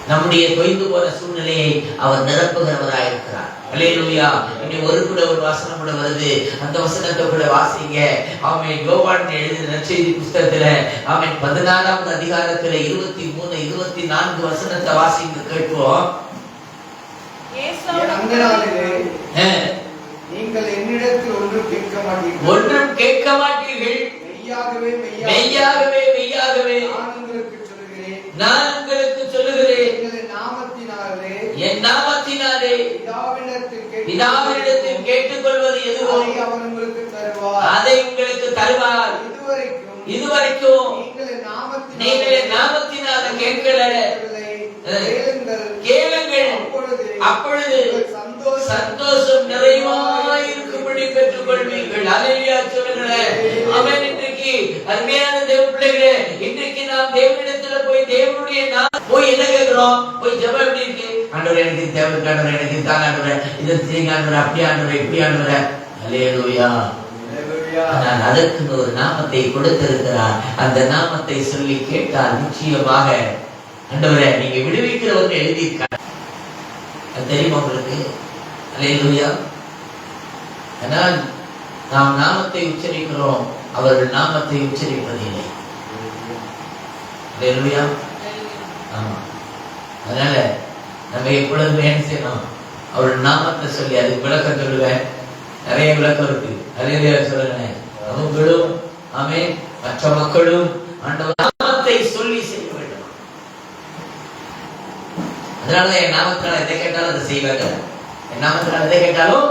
Speaker 3: நம்முடைய தொய்ந்து போன சூழ்நிலையை அவர் நிரப்புகிறவராயிருக்கிறார். அல்லேலூயா. இனி ஒரு வசனம் கூட வருது. அந்த வசனத்தை கூட வாசிங்க. ஆமென். யோவான் எழுதின நற்செய்தி புத்தகத்துல ஆமென் 16வது அதிகாரத்துல 23, 24 வசனத்தை வாசிங்க கேட்போம்.
Speaker 5: நீங்கள் என்னிடத்தில் ஒன்றும் கேட்க மாட்டீர்கள்.
Speaker 3: ஒன்றும் கேட்க மாட்டீர்கள்.
Speaker 5: மெய்யாகவே
Speaker 3: மெய்யாகவே மெய்யாகவே நான் உங்களுக்கு சொல்லுகிறேன். என் நாமத்தினாலே பிதாவினிடத்தில் கேட்டுக்கொள்வது எதுவோ அதை உங்களுக்கு தருவார். இதுவரைக்கும் நீங்கள் என் நாமத்தினால கேட்கல. கேளுங்கள், அப்பொழுது சந்தோஷம் நிறைவாய் இருக்கும்படி பெற்றுக் கொள்வீர்கள். அல்லேலூயா சொல்லுங்களேன். ஆமென். இன்றைக்கு அருமையான தேவ பிள்ளைகளே, இன்றைக்கு நாம் தேவனிடத்துல போய் தேவனுடைய போய் என்ன கேட்கிறோம்? போய் ஜெபம் எப்படி இருக்கு? ஆண்டவரே எனக்கு தேவை, ஆண்டவரே எனக்கு தாங்க, ஆண்டவரே இதை செய்யுங்க, ஆண்டவரே அப்படி ஆண்டவரே இப்படி ஆண்டவரே. அல்லேலூயா. ஆனால் அதற்கு ஒரு நாமத்தை கொடுத்திருக்கிறார். அந்த நாமத்தை சொல்லி கேட்டால் நிச்சயமாக ஆண்டவரே நீங்க விடுவிக்கிறவங்க எழுதியிருக்காங்க. அது தெரியுமா உங்களுக்கு? அல்லேலூயா. ஆனால் நாம் நாமத்தை உச்சரிக்கிறோம், அவர்கள் நாமத்தை உச்சரிப்பதில்லை. அல்லேலூயா. ஆமா. அதனால நம்ம எப்பொழுதுமே என்ன செய்யணும்? அவர்கள் நாமத்தை சொல்லி அதுக்கு விளக்கம் சொல்லுவேன். நிறைய விளக்கம் இருக்கு. அல்லேலூயா சொல்லுங்க. அவங்களும் ஆமென் மற்ற மக்களும் ஆண்டவர் நாமத்தை சொல்லி செய்ய வேண்டும். அதனால என் நாமத்தினால எதை கேட்டாலும் அதை செய்வாங்க. என் நாமத்தினால எதை கேட்டாலும்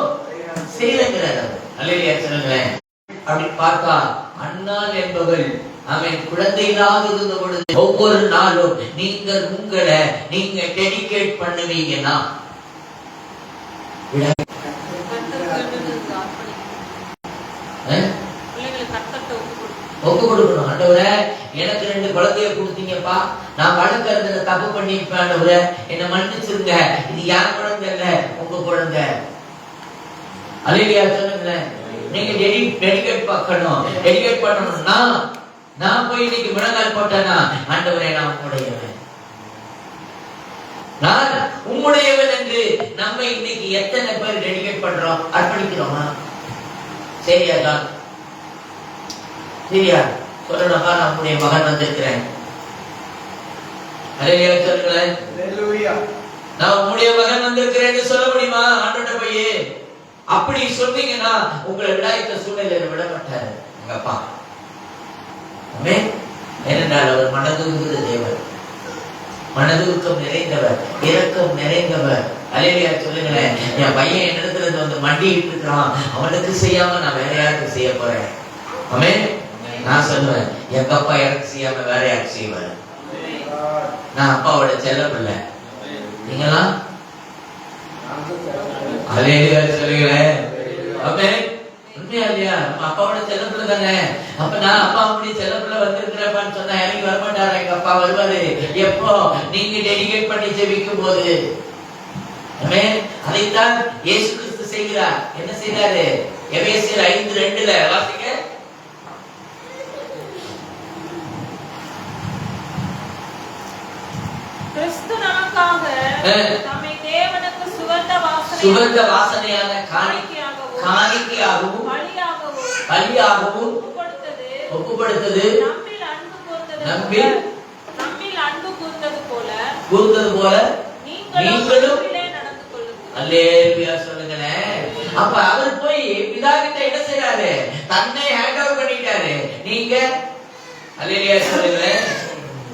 Speaker 3: செய்வாங்க. அல்லேலூயா சொல்லுங்களேன். அப்படி பார்த்தா அன்னாள் என்பவள் அவன் குழந்தையில்லாத இருந்த பொழுது ஒவ்வொரு நாளும் நீங்கள் உங்களை நீங்க டெடிகேட் பண்ணுவீங்கன்னா ஒப்பு கொடுக்கணும். ஆண்டவரே எனக்கு 2 குழந்தைய கொடுத்தீங்கப்பா, நான் வளர்க்கறதுல தப்பு பண்ணிருப்பேன், ஆண்டவரே என்ன மன்னிச்சிருங்க, இது யார் குழந்தை இல்ல உங்க குழந்தை. அல்லேலூயா சொல்லுங்களேன். நீங்க டெடிகேட் பார்க்கணும். டெடிகேட் பண்ணணும்னா நான் போய் இன்னைக்கு முழங்கால் போட்டேன்னா ஆண்டவரே நான் உங்களுடையவன்.
Speaker 2: நான் உம்முடையவன் என்று நம்ம இன்னைக்கு எத்தனை பேர் டெடிகேட் பண்றோம், அர்ப்பணிக்கிறோமா? சரியா தான்? சரியா சொல்லணுமா? நான் உம்முடைய மகன் வந்திருக்கிறேன். அல்லேலூயா சொல்லுங்களேன்.
Speaker 5: அல்லேலூயா.
Speaker 2: நான் உம்முடைய மகன் வந்திருக்கிறேன்னு சொல்ல முடியுமா ஆண்டோட போய்? அப்படி சொன்னீங்கன்னா உங்களை விடாய்த்த சூழ்நிலையில விட மாட்டாரு எங்க அப்பா. ஆமென். ஏனென்றால் அவர் மனதுருகிற தேவர், மனதுருக்கம் நிறைந்தவர், இரக்கம் நிறைந்தவர். அல்லேலூயா சொல்லுங்களேன். என் பையன் என்னிடத்துல வந்து மண்டிட்டு இருக்கிறான், அவனுக்கு செய்யாம நான் வேற யாருக்கு செய்ய போறேன்? ஆமென். நான் சொல்லுவேன், எங்க அப்பா எனக்கு செய்யாம வேற யாருக்கு செய்வாரு? நான் அப்பாவோட செல்ல பிள்ளை. நீங்களா? அல்லேலூயா சொல்லுங்களேன். ஆமென். உண்மையா இல்லையா? நம்ம அப்பாவோட செல்ல பிள்ளை தானே. அப்ப நான் அப்பா அப்படி செல்ல பிள்ளை வந்திருக்கிறப்பான்னு சொன்னா எனக்கு வரமாட்டாரா? எங்க அப்பா வருவாரு. எப்போ? நீங்க டெடிகேட் பண்ணி ஜெபிக்கும் போது. ஆமென். அதைத்தான் இயேசு கிறிஸ்து செய்கிறார். என்ன செய்தாரு? எபேசியர் 5:2 வாசிங்க.
Speaker 4: கிறிஸ்து நமக்காக தம்மை தேவனுக்கு
Speaker 2: சுகந்த வாசனையான காணிக்கையாகவும் பலியாகவும் ஒப்புப்படுத்தது. நம்மில்
Speaker 4: அன்பு கூர்ந்தது
Speaker 2: போல நீங்களும்
Speaker 4: நடந்து கொள்ளுங்கள்.
Speaker 2: அல்லேலூயா சொல்லுங்களேன். அப்ப அவர் போய் பிதா கிட்ட என்ன செய்றாரு? தன்னை ஹேண்ட் ஓவர் பண்ணிட்டாரு. நீங்க அல்லேலூயா சொல்லுங்களேன்.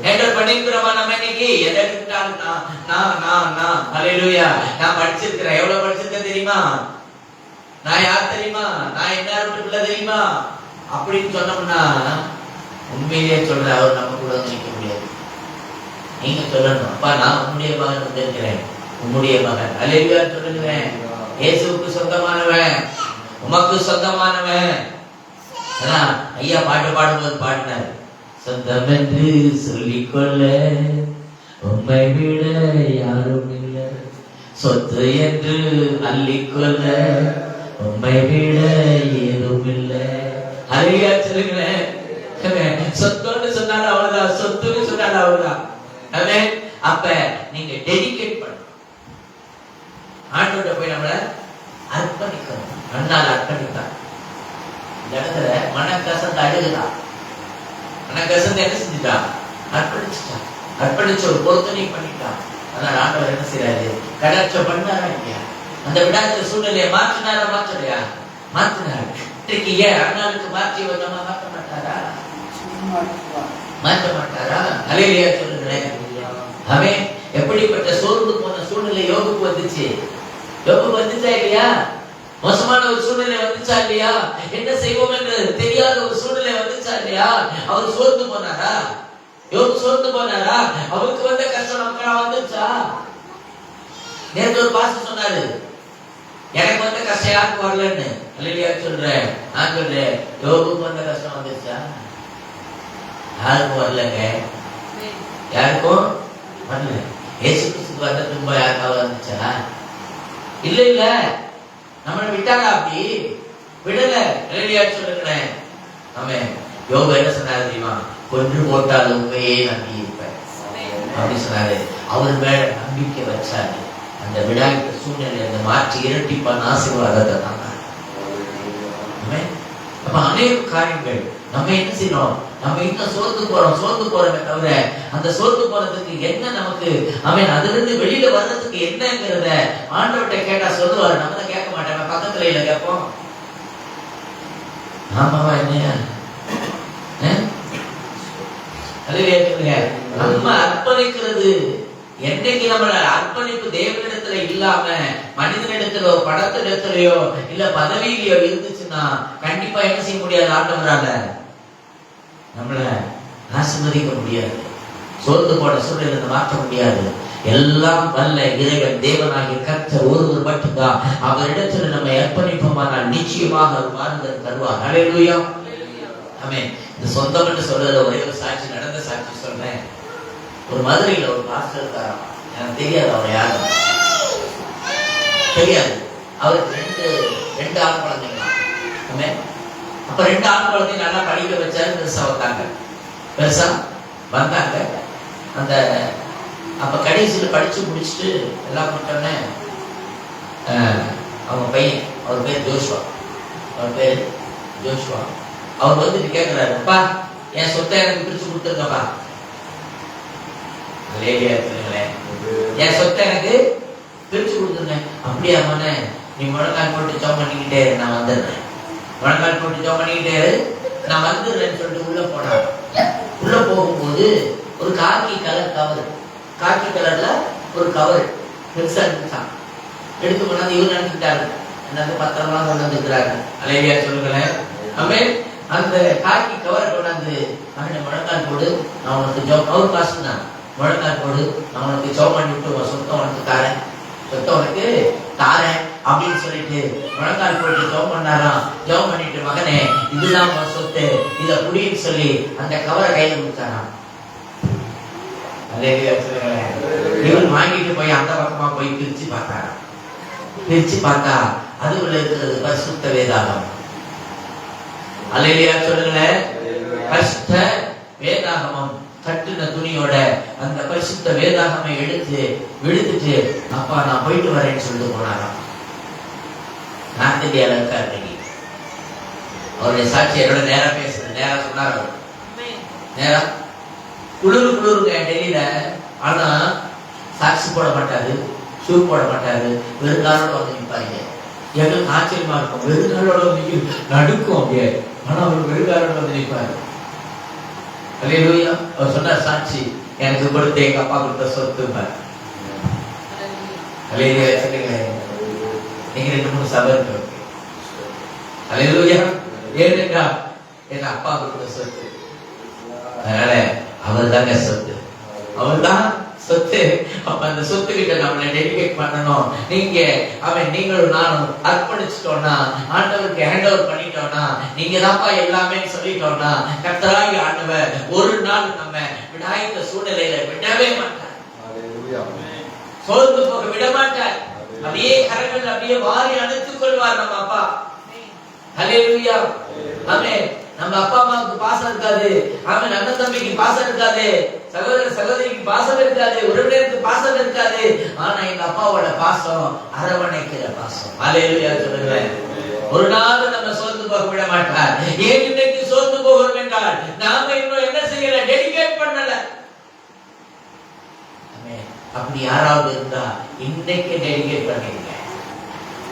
Speaker 2: ஹேண்ட் ஓவர் பண்ணிக்கிறோமா? நம்ம இன்னைக்கு எதை கிட்டாலும் நான் அல்லேலூயா நான் படிச்சிருக்கிறேன். எவ்வளவு படிச்சிருக்கேன் தெரியுமா? நான் யார் தெரியுமா? நான் என்ன பிள்ளை தெரியுமா? அப்படின்னு சொன்னோம்னா உண்மையிலேயே சொல்ற அவர் நம்ம கூட நிற்க முடியாது. நீங்க சொல்லணும், அப்பா நான் உம்முடைய மகன் வந்திருக்கிறேன், உம்முடைய மகன். அல்லேலூயா சொல்லுங்களேன். இயேசுவுக்கு சொந்தமானவன், உமக்கு சொந்தமானவன். ஐயா பாட்டு பாடும்போது பாடினார், சொந்தம் என்று சொல்லிக்கொள்ள உம்மை விட யாரும் இல்லை, சொத்து என்று அள்ளிக்கொள்ள உம்மை விட ஏதும் இல்லை. அல்லேலூயா சொல்லுங்களேன். சொத்துன்னு சொன்னாலும் அவ்வளவுதான், சொத்துன்னு சொன்னாலும் அவ்வளவுதான். அப்ப நீங்க டெடிகேட் பண்ண ஆண்டோட போய் நம்மள அர்ப்பணிக்கணும். அண்ணால் அர்ப்பணித்தார். இந்த இடத்துல மனக்கசந்து அழுகுதான். மனக்கசந்து என்ன செஞ்சுட்டா? அர்ப்பணிச்சுட்டா. அர்ப்பணிச்ச ஒரு பொருத்தனை பண்ணிட்டான். அதனால ஆண்டவர் என்ன செய்யறாரு? கடற்ற பண்ணாரா இல்லையா? அந்த விடாத சூழ்நிலையை மாற்றலையா? மாற்றினார். இன்றைக்கு ஏன் அண்ணாளுக்கு மாற்றி வந்தமா மாற்ற மாட்டாரா? மாற்ற மாட்டாரா? அல்லேலூயா சொல்லுங்களேன். அவன் எப்படிப்பட்ட சோர்ந்து போன சூழ்நிலை யோகுக்கு வந்துச்சு? யோகுக்கு வந்துச்சா இல்லையா? மோசமான ஒரு சூழ்நிலை வந்துச்சா இல்லையா? என்ன செய்வோம் என்று தெரியாத ஒரு சூழ்நிலை வந்துச்சா இல்லையா? அவர் சோர்ந்து போனாரா? யோகு சோர்ந்து போனாரா? அவருக்கு வந்த கஷ்டம் நமக்கு வந்துச்சா? நேற்று ஒரு பாஸ்டர் சொன்னாரு, எனக்கு வந்த கஷ்டம் யாருக்கு வரலன்னு. அல்லேலூயா சொல்றேன். நான் சொல்றேன், யோகுக்கு வந்த கஷ்டம் வந்துச்சா? யாருக்கும் வரலங்க. யாருக்கும் வரல. இயேசு கிறிஸ்துக்கு வந்த துன்பம் யாருக்காவது வந்துச்சா? இல்ல இல்ல. நம்மளை விட்டாரா? அப்படி விடல. அல்லேலூயா சொல்லுங்களேன். ஆமென். யோபு என்ன சொன்னாரு தெரியுமா? கொன்று போட்டாலும் உண்மையே நம்பி இருப்பேன் அப்படி சொன்னாரு. அவர் மேல நம்பிக்கை வச்சாரு. அந்த விடாய்த்த சூழ்நிலை அந்த மாற்றி இரட்டிப்பான ஆசீர்வாதத்தை தாங்க. அப்ப அநேக காரியங்கள் நம்ம என்ன செய்யணும்? நம்ம இன்னும் சோர்ந்து போறோமே தவிர அந்த சோர்ந்து போறதுக்கு என்ன நமக்கு அதுல இருந்து வெளியில வர்றதுக்கு என்னங்கிறத ஆண்டவர்கிட்ட கேட்டா சொல்லுவாரு. நம்ம தான் கேட்க மாட்டோம், பக்கத்துல இல்ல கேட்போம். ஆமாவா என்னையா? நம்ம அர்ப்பணிக்கிறது என்னைக்கு நம்மள அர்ப்பணிப்பு தேவனிடத்துல இல்லாம மனிதனிடத்திலோ படத்திடத்திலயோ இல்ல பதவியிலயோ இருந்துச்சுன்னா கண்டிப்பா என்ன செய்ய முடியாது? ஆண்டவரால நம்மள ஆசீர்வதிக்க முடியாது. சோர்ந்து போன சூழ்நிலை மாற்ற முடியாது. எல்லாம் வல்ல இறைவன் தேவனாகிய கர்த்தர் ஒருவர் மட்டும்தான். அவரிடத்துல நம்ம அர்ப்பணிப்போமானால் நிச்சயமாக அவர் மாறுதல் தருவார். அல்லேலூயா. ஆமென். இந்த சொந்தம் என்று சொல்றதுல ஒரே ஒரு சாட்சி, நடந்த சாட்சி சொல்றேன். ஒரு மதுரையில ஒரு பாஸ்டர் இருக்காராம். எனக்கு தெரியாது அவர் யாரு, தெரியாது. அவருக்கு ரெண்டு ஆண் குழந்தைங்களா. அப்ப ரெண்டு ஆண் குழந்தைங்க நல்லா படிக்க வச்சாரு. பெருசா வந்தாங்க. அந்த அப்ப கடைசியில் படிச்சு முடிச்சுட்டு எல்லாம் பண்ணிட்டோன்னே அவங்க பையன், அவர் பேர் ஜோஷுவா, அவர் வந்துட்டு கேட்கிறாரு, அப்பா என் சொத்தை எனக்கு பிரிச்சு கொடுத்துருங்கப்பா. என் சொத்தை எனக்கு பிரிச்சு கொடுத்துருங்க. அப்படியா மனே, நீ முழங்கால் போட்டு ஜெபம் பண்ணிக்கிட்டே நான் வந்துடுறேன், முழங்கால் போட்டு ஜெபம் பண்ணிக்கிட்டே நான் வந்துடுறேன்னு சொல்லிட்டு உள்ள போனான். உள்ள போகும்போது ஒரு காக்கி கலர்ல ஒரு கவர் பெருசா இருந்துச்சான். எடுத்து கொண்டாந்து இவர் நினைச்சுட்டாரு, என்னது பத்திரமா கொண்டு வந்துருக்கிறாரு. அலையா சொல்லுங்களேன். ஆமென். அந்த காக்கி கவரை கொண்டாந்து அவனை முழங்கால் போடு, நான் உனக்கு ஜெபம், அவர் காசு தான், முழங்கால் போடு, நான் உனக்கு ஜெபம் பண்ணி விட்டு உன் சொத்தை உனக்கு தாரேன் அப்படின்னு சொல்லிட்டு முழங்கால் போட்டு ஜெபம் பண்ணாராம். ஜெபம் பண்ணிட்டு, மகனே இதுதான் உன் சொத்து, இத புடின்னு சொல்லி அந்த கவரை கையில கொடுத்தாராம். இவன் வாங்கிட்டு போய் அந்த பக்கமா போய் பிரிச்சு பார்த்தாராம். பிரிச்சு பார்த்தா அதுக்குள்ள இருக்கிறது பரிசுத்த வேதாகம். அல்லேலூயா சொல்லுங்களேன். பரிசுத்த வேதாகமம் கட்டுன துணியோட அந்த பரிசுத்த வேதாகமை எடுத்து விடுத்துட்டு, அப்பா நான் போயிட்டு வரேன்னு சொல்லிட்டு போனாராம். நார்த் இந்தியாவில் இருக்காரு இன்னைக்கு. அவருடைய சாட்சி என்னோட நேரா பேசுறது, நேரா சொன்னார். நேரா குளிருங்க டெல்லியில. ஆனா சாக்ஸ் போட மாட்டாரு, ஷூ போட மாட்டாரு, வெறுங்காலோட வந்து நிற்பாருங்க. எங்களுக்கு ஆச்சரியமா இருக்கும், வெறுங்காலோட வந்து நடுக்கும் அப்படியே. ஆனா அவர் வெறுங்காலோட வந்து நிற்பாரு. அல்லேலூயா. அவர் சொன்னார் சாட்சி, எனக்கு கொடுத்த எங்க அப்பா கொடுத்த சொத்து. அல்லேலூயா சொல்லுங்க. நீங்க 2-3 சபை இருக்கு. அல்லேலூயா. ஏனென்றா எங்க அப்பா கொடுத்த சொத்து, அதனால அவர் தாங்க சொத்து, அவர் தான் சொத்து. அப்ப அந்த சொத்து கிட்ட நம்மளை டெடிகேட் பண்ணணும். நீங்களும் நானும் அர்ப்பணிச்சிட்டோம்னா, ஆண்டவருக்கு ஹேண்ட் ஓவர் பண்ணிட்டோம்னா, நீங்க தான்ப்பா எல்லாமே சொல்லிட்டோம்னா, கர்த்தராகிய ஆண்டவர் ஒரு நாள் நம்ம விடாய்த்த சூழ்நிலையில விடவே மாட்டார், சோர்ந்து போக விட மாட்டார். அப்படியே கரங்கள் அப்படியே வாரி அணைத்துக் கொள்வார் நம்ம அப்பா. ஹல்லேலூயா. ஆமென். நம்ம அப்பா அம்மாவுக்கு பாசம் இருக்காது, ஆமென், அண்ணன் தம்பிக்கு பாசம் இருக்காது, சகோதர சகோதரிக்கு பாசம் இருக்காது, உறவினருக்கு பாசம் இருக்காது. ஆனா எங்க அப்பாவோட பாசம் அரவணைக்கிற பாசம். ஹல்லேலூயா சொல்லுங்க. ஒரு நாள் நம்ம சோர்ந்து போக விட மாட்டார். ஏன் இன்னைக்கு சோர்ந்து போகிறோம் என்றால், நாம இன்னும் என்ன செய்யல, டெடிகேட் பண்ணல. அப்படி யாராவது இருந்தா இன்னைக்கு டெடிகேட் பண்ணிருங்க.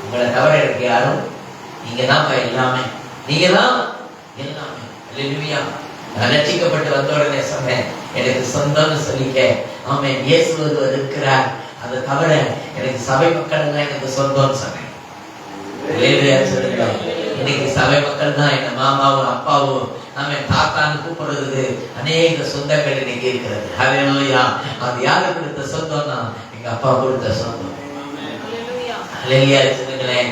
Speaker 2: உங்களை தவிர எனக்கு யாரும், நீங்க தான் எல்லாமே, நீங்க தான் எல்லாமே. அல்லேலூயா. நான் ரட்சிக்கப்பட்டு வந்த உடனே சொன்னேன், எனக்கு சொந்தம்னு சொல்லிக்க. ஆமென். இயேசு ஒருவர் இருக்கிறார், அதை தவிர எனக்கு சபை மக்கள் தான் எனக்கு சொந்தம்னு சொன்னேன். அல்லேலூயா சொல்லுங்க. இன்னைக்கு சபை மக்கள் தான் என்ன மாமாவும் அப்பாவும், ஆமென், தாத்தான்னு கூப்பிடுறது அநேக சொந்தங்கள் இன்னைக்கு இருக்கிறது. ஹல்லேலூயா. அது யாரு கொடுத்த சொந்தம்னா, எங்க அப்பா கொடுத்த சொந்தம். அல்லேலூயா சொல்லுங்களேன்.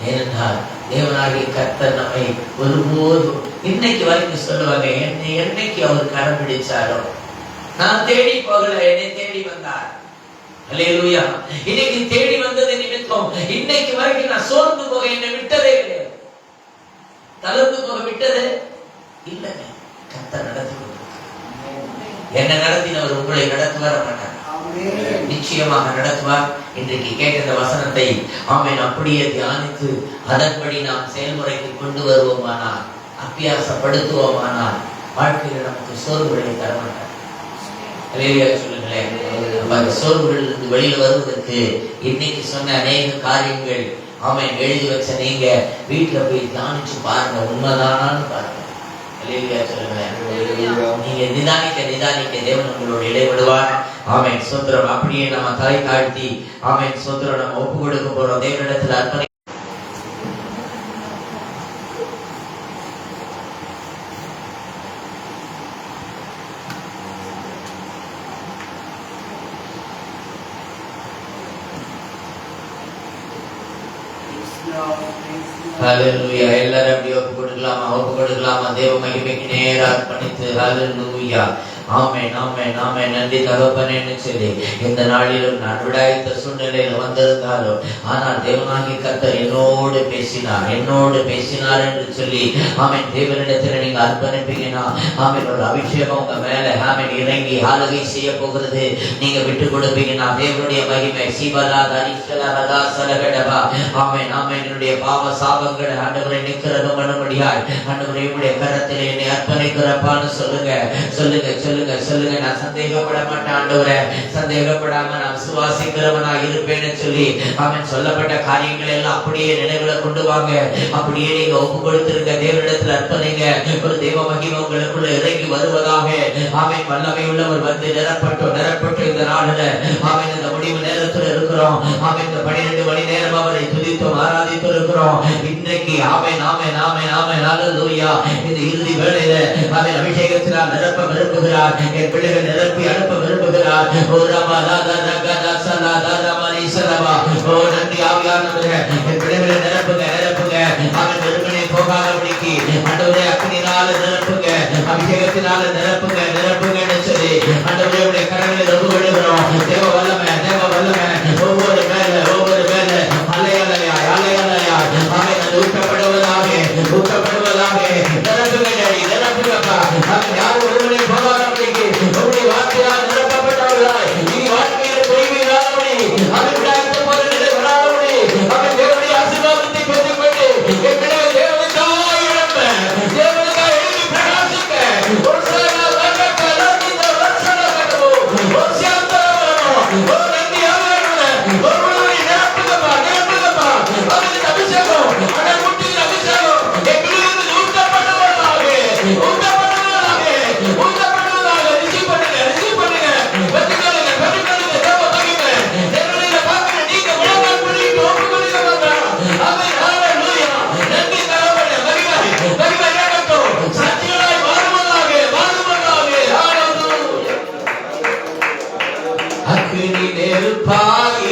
Speaker 2: ஏனென்றால் தேவனாகிய கர்த்தர் நம்மை ஒருபோதும் இன்னைக்கு வரைக்கும் சொல்லுவாங்க, என்னைக்கு அவர் கரம் பிடிச்சாரோ, நான் தேடி போகல, என்னை தேடி வந்தார். அல்லேலூயா. இன்னைக்கு தேடி வந்தது நிமித்தம் இன்னைக்கு வரைக்கும் நான் சோர்ந்து போக என்னை விட்டதே கிடையாது, தளர்ந்து போக விட்டது இல்லைங்க. கர்த்தர் நடத்தி என்ன நடத்தினவர் உங்களை நடத்துவார் மாட்டார், நிச்சயமாக நடத்துவார். இன்றைக்கு கேட்ட இந்த வசனத்தை ஆமென் அப்படியே தியானித்து அதன்படி நாம் செயல்முறைக்கு கொண்டு வருவோமானால், அபியாசப்படுத்துவோமானால், வாழ்க்கையில் நமக்கு சோர்வுகளை தரமாட்டார். அல்லேலூயா சொல்லுங்களேன். அந்த சோர்வுகளிலிருந்து வெளியில வருவதற்கு இன்னைக்கு சொன்ன அநேக காரியங்கள் ஆமென் எழுதி வச்ச நீங்க வீட்டுல போய் தியானிச்சு பாருங்க, உண்மைதானான்னு பாருங்க. அல்லேலூயா சொல்லுங்களேன். நீங்க நிதானிக்க தேவன் உங்களோட இடைவிடுவார். ஆமென். ஸ்தோத்திரம். அப்படியே நம்ம தலை தாழ்த்தி ஆமென் ஸ்தோத்திரம் நம்ம ஒப்பு கொடுக்க போறோம் தேவனிடத்தில் அர்ப்பணி. ஹல்லேலூயா. எல்லாரும் அப்படியே ஒப்பு கொடுக்கலாமா? ஒப்பு கொடுக்கலாமா? தேவ மகிமைக்கு நேரா அர்ப்பணித்து ஹல்லேலூயா. ஆமென் ஆமென் ஆமென். நன்றி தகப்பனேன்னு சொல்லி இந்த நாளிலும் நான் விடாய்த்த சூழ்நிலையில் வந்திருந்தாலும் ஆனால் தேவனாகிய கர்த்தர் என்னோடு பேசினார் என்று சொல்லி ஆமென். தேவனிடத்தில் நீங்க அர்ப்பணிப்பீங்கன்னா ஆமென் ஒரு அபிஷேகம் உங்க மேல ஆமென் இறங்கி ஆளுகை செய்ய போகிறது. நீங்க விட்டு கொடுப்பீங்கன்னா தேவனுடைய மகிமை சீபலா தரிசலா ரதா சலகடபா ஆமென் ஆமென். என்னுடைய பாவ சாபங்களை ஆண்டவரை நிக்கிறதும் பண்ணும்படியாய் ஆண்டவரை உடைய கரத்தில் என்னை அர்ப்பணிக்கிறப்பான்னு சொல்லுங்க. நான் சந்தேகப்பட மாட்டேன் ஆண்டவரே, சந்தேகப்படாம நான் விசுவாசிக்கிறவனா இருப்பேன்னு சொல்லி அவன் சொல்லப்பட்ட காரியங்களை எல்லாம் அப்படியே நினைவுல கொண்டு வாங்க. அப்படியே நீங்க ஒப்பு கொடுத்திருக்க தேவனிடத்தில் அர்ப்பணிங்க. ஒரு தேவ மகிமை உங்களுக்குள்ள இறங்கி வருவதாக ஆமென். வல்லமை உள்ளவர் வந்து நிரப்பட்டு இந்த நாளில் ஆமென் இந்த முடிவு நேரத்தில் இருக்கிறோம். ஆமென் இந்த 12 மணி நேரம் அவரை துதித்தோம் ஆராதித்து இருக்கிறோம். இன்றைக்கு ஆமென் ஆமென் ஆமென் ஆமென் ஹல்லேலூயா. இந்த இறுதி வேளையில ஆமென் அபிஷேகத்தினால் நிரப்ப விரும்புகிறார். என் பிள்ளைகள் நிரப்பி அனுப்ப விரும்புகிறார். ஓ ரமா லாதா ரகதா சலாதா ரமணி சலவா. ஓ நன்றி ஆவியானவரே, என் பிள்ளைகளை நிரப்புங்க. அவன் வெறுமனே போகாதபடிக்கு ஆண்டவரே அக்கினியினால நிரப்புங்க, அபிஷேகத்தினால நிரப்புங்கன்னு சொல்லி ஆண்டவரே உடைய கரங்களை ஒப்பு கொடுக்கிறோம். தேவ வல்லமை ஒவ்வொரு மேல அலையலையா அவன் அது ஊற்றப்படுவதாக நிரப்புங்கப்பா. அவன் யாரும் ஒருவனை போகாதபடிக்கு உங்களுடைய வார்த்தையால் நிரப்பப்பட்டவர்களாய் நீ வாழ்க்கையில் பொய்மையில்லாதபடி அவன் விடாய்த்த போல நிலை வராதபடி அவன் தேவனுடைய ஆசீர்வாதத்தை பெற்றுக்கொண்டு என் பிள்ளைகள் தேவனுக்காய் இழப்ப தேவனுக்காய் எழுதி பிரகாசிக்க ஒரு சில நாள்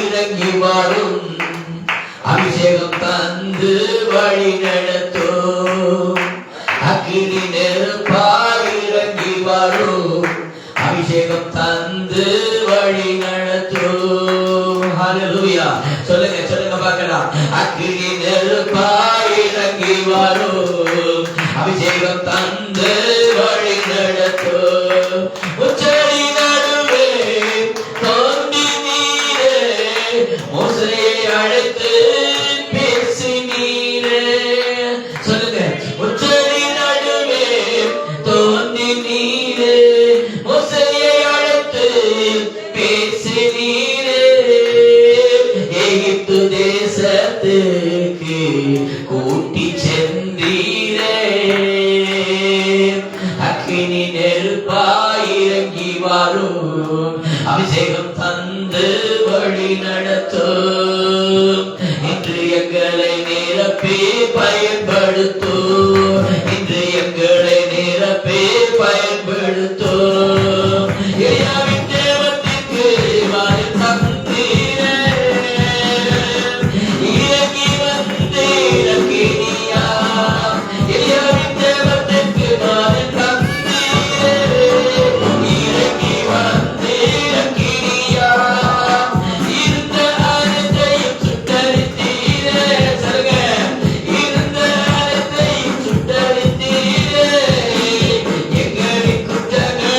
Speaker 2: இறங்கி வரும் அபிஷேகம் தந்து வழி நடத்தும். அக்கினி நெருப்பாய் இறங்கி வரும் அபிஷேகம் தந்து வழி நடத்தும். ஹல்லேலூயா. சொல்லுங்க பார்க்கலாம். அக்கினி நெருப்பாய் இறங்கி வரும் அபிஷேகம் தந்து வழி நடத்தும். உச்சரி நடுவே தோன்றி நீரே மோசேயை அழைத்து பேசினீரே. சொல்லுங்க. உச்சரி நடுவே தோன்றி நீரே மோசேயை அழைத்து பேசினீரே. எகிப்து தேசத்துக்கு கூட்டி சென்றீரே. அக்கினி நெருப்பாய் இறங்கி வரும் அபிஷேகம் தந்து வழி நடத்தும். இன்று எங்களை நிரப்பி பயன்படுத்தும். இன்று எங்களை நிரப்பி பயன்படுத்தும். எலியாவின் தேவத்திற்கு வாரி தந்தீரே. இறங்கி வந்தீர் அக்கினியா. எலியாவின் தேவத்திற்கு வாரி தந்தீரே. இறங்கி வந்தீர் அக்கினியா. இருந்த அனைத்தையும் சுட்டரித்தீரே. சொல்லுங்க. இருந்த அனைத்தையும் சுட்டரித்தீரே. எங்களின் குற்றங்களை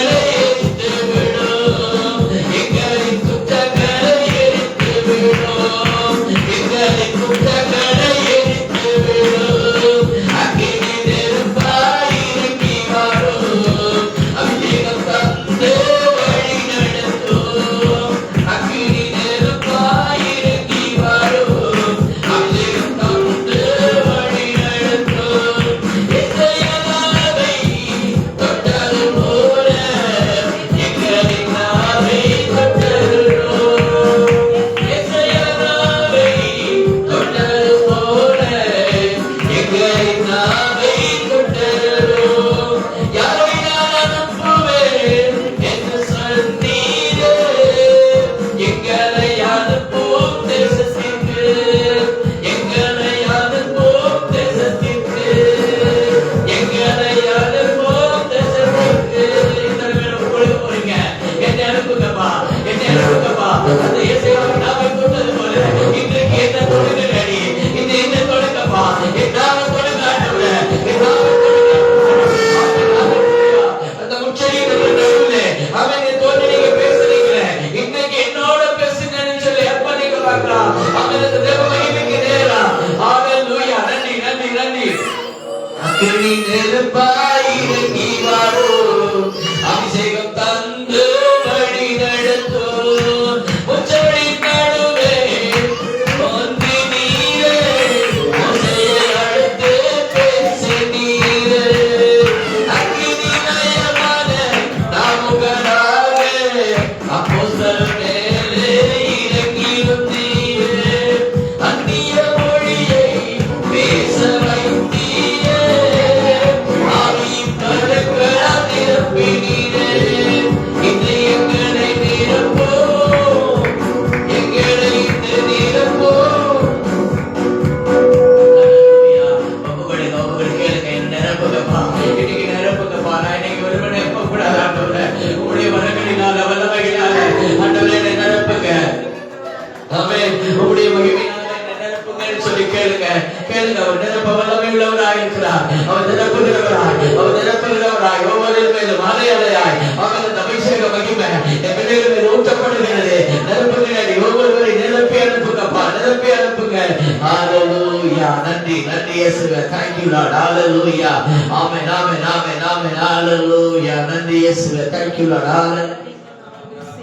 Speaker 2: ஆமென் ஆமென் ஹalleluya. நன்றி இயேசுவே. Thank you Lord. Hallelujah.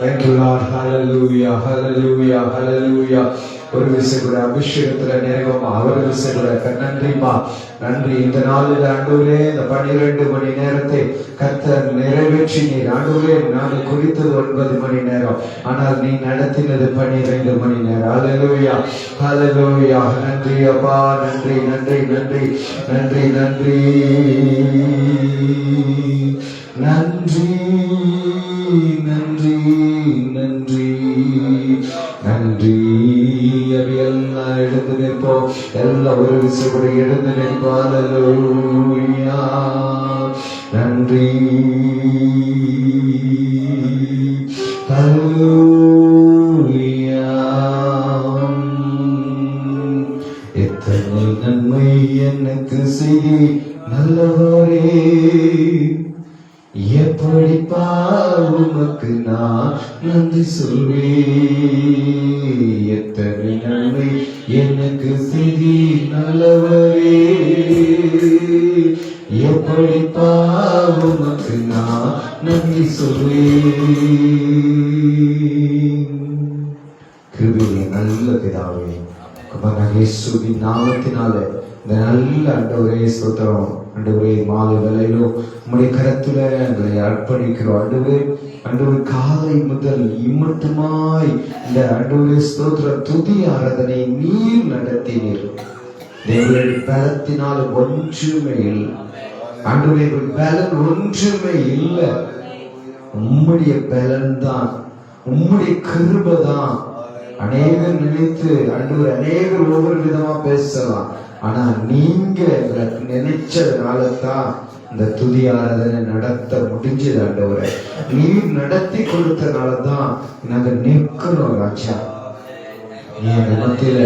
Speaker 5: Thank you Lord. Hallelujah. Hallelujah. Hallelujah. ஒரு விஷயம் கூட அபிஷேகத்துல நிறைவமா ஒரு விஷயம் கூட நன்றிமா நன்றி. இந்த நாளில் ஆண்டவரே இந்த 12 மணி நேரத்தை கர்த்தர் நிறைவேற்றி நீர் ஆண்டவரே நாங்கள் குறித்தது 9 மணி நேரம், ஆனால் நீ நடத்தினது 12 மணி நேரம். ஹalleluya ஹalleluya. நன்றி அப்பா, நன்றி நன்றி நன்றி நன்றி நன்றி நன்றி நன்றி நன்றி நன்றி. எல்லாம் எழுந்து நிற்போம், எல்லாம் ஒரு விஷயம் கூட எழுந்து நிற்போம். ஹalleluya நன்றி ஹalleluya. எத்தனை நன்மை எனக்கு செய்தி நல்லவரே, எப்படிப்பா உமக்கு நான் நன்றி சொல்வேன். எத்தனை நன்மை எனக்கு செய்தி நல்லவரே, எப்படிப்பா உமக்கு நான் நன்றி சொல்வேன். கிருபையே நல்ல பிதாவே, இயேசுவின் நாமத்தினாலே இந்த நல்ல ஆண்டவரே ஸ்தோத்திரம். ஆண்டவரே மாலை வேளையிலும் உம்முடைய கரத்துல எங்களை அர்ப்பணிக்கிறோம். ஆண்டவரே காலை முதல் இம்மட்டுமாய் இந்த ஆண்டவரே ஸ்தோத்திரம் துதி ஆராதனை நீர் நடத்தினீர். தேவனுடைய பலத்தினால் ஒன்றுமே இல்லை ஆண்டவரே, பலன் ஒன்றுமே இல்லை. உம்முடைய பலன் தான், உம்முடைய கிருபை தான். அநேகர் நினைத்து ஆண்டவர் அநேகர் ஒவ்வொரு விதமா பேசலாம், ஆனா நீங்க நினைச்சதுனால தான் இந்த துதி ஆராதனை நடத்த முடிஞ்சது. ஆண்டவரை நீர் நடத்தி கொடுத்தனாலதான் நாங்க நிற்கிறோம். ராஜா, நீ எங்க மத்தியில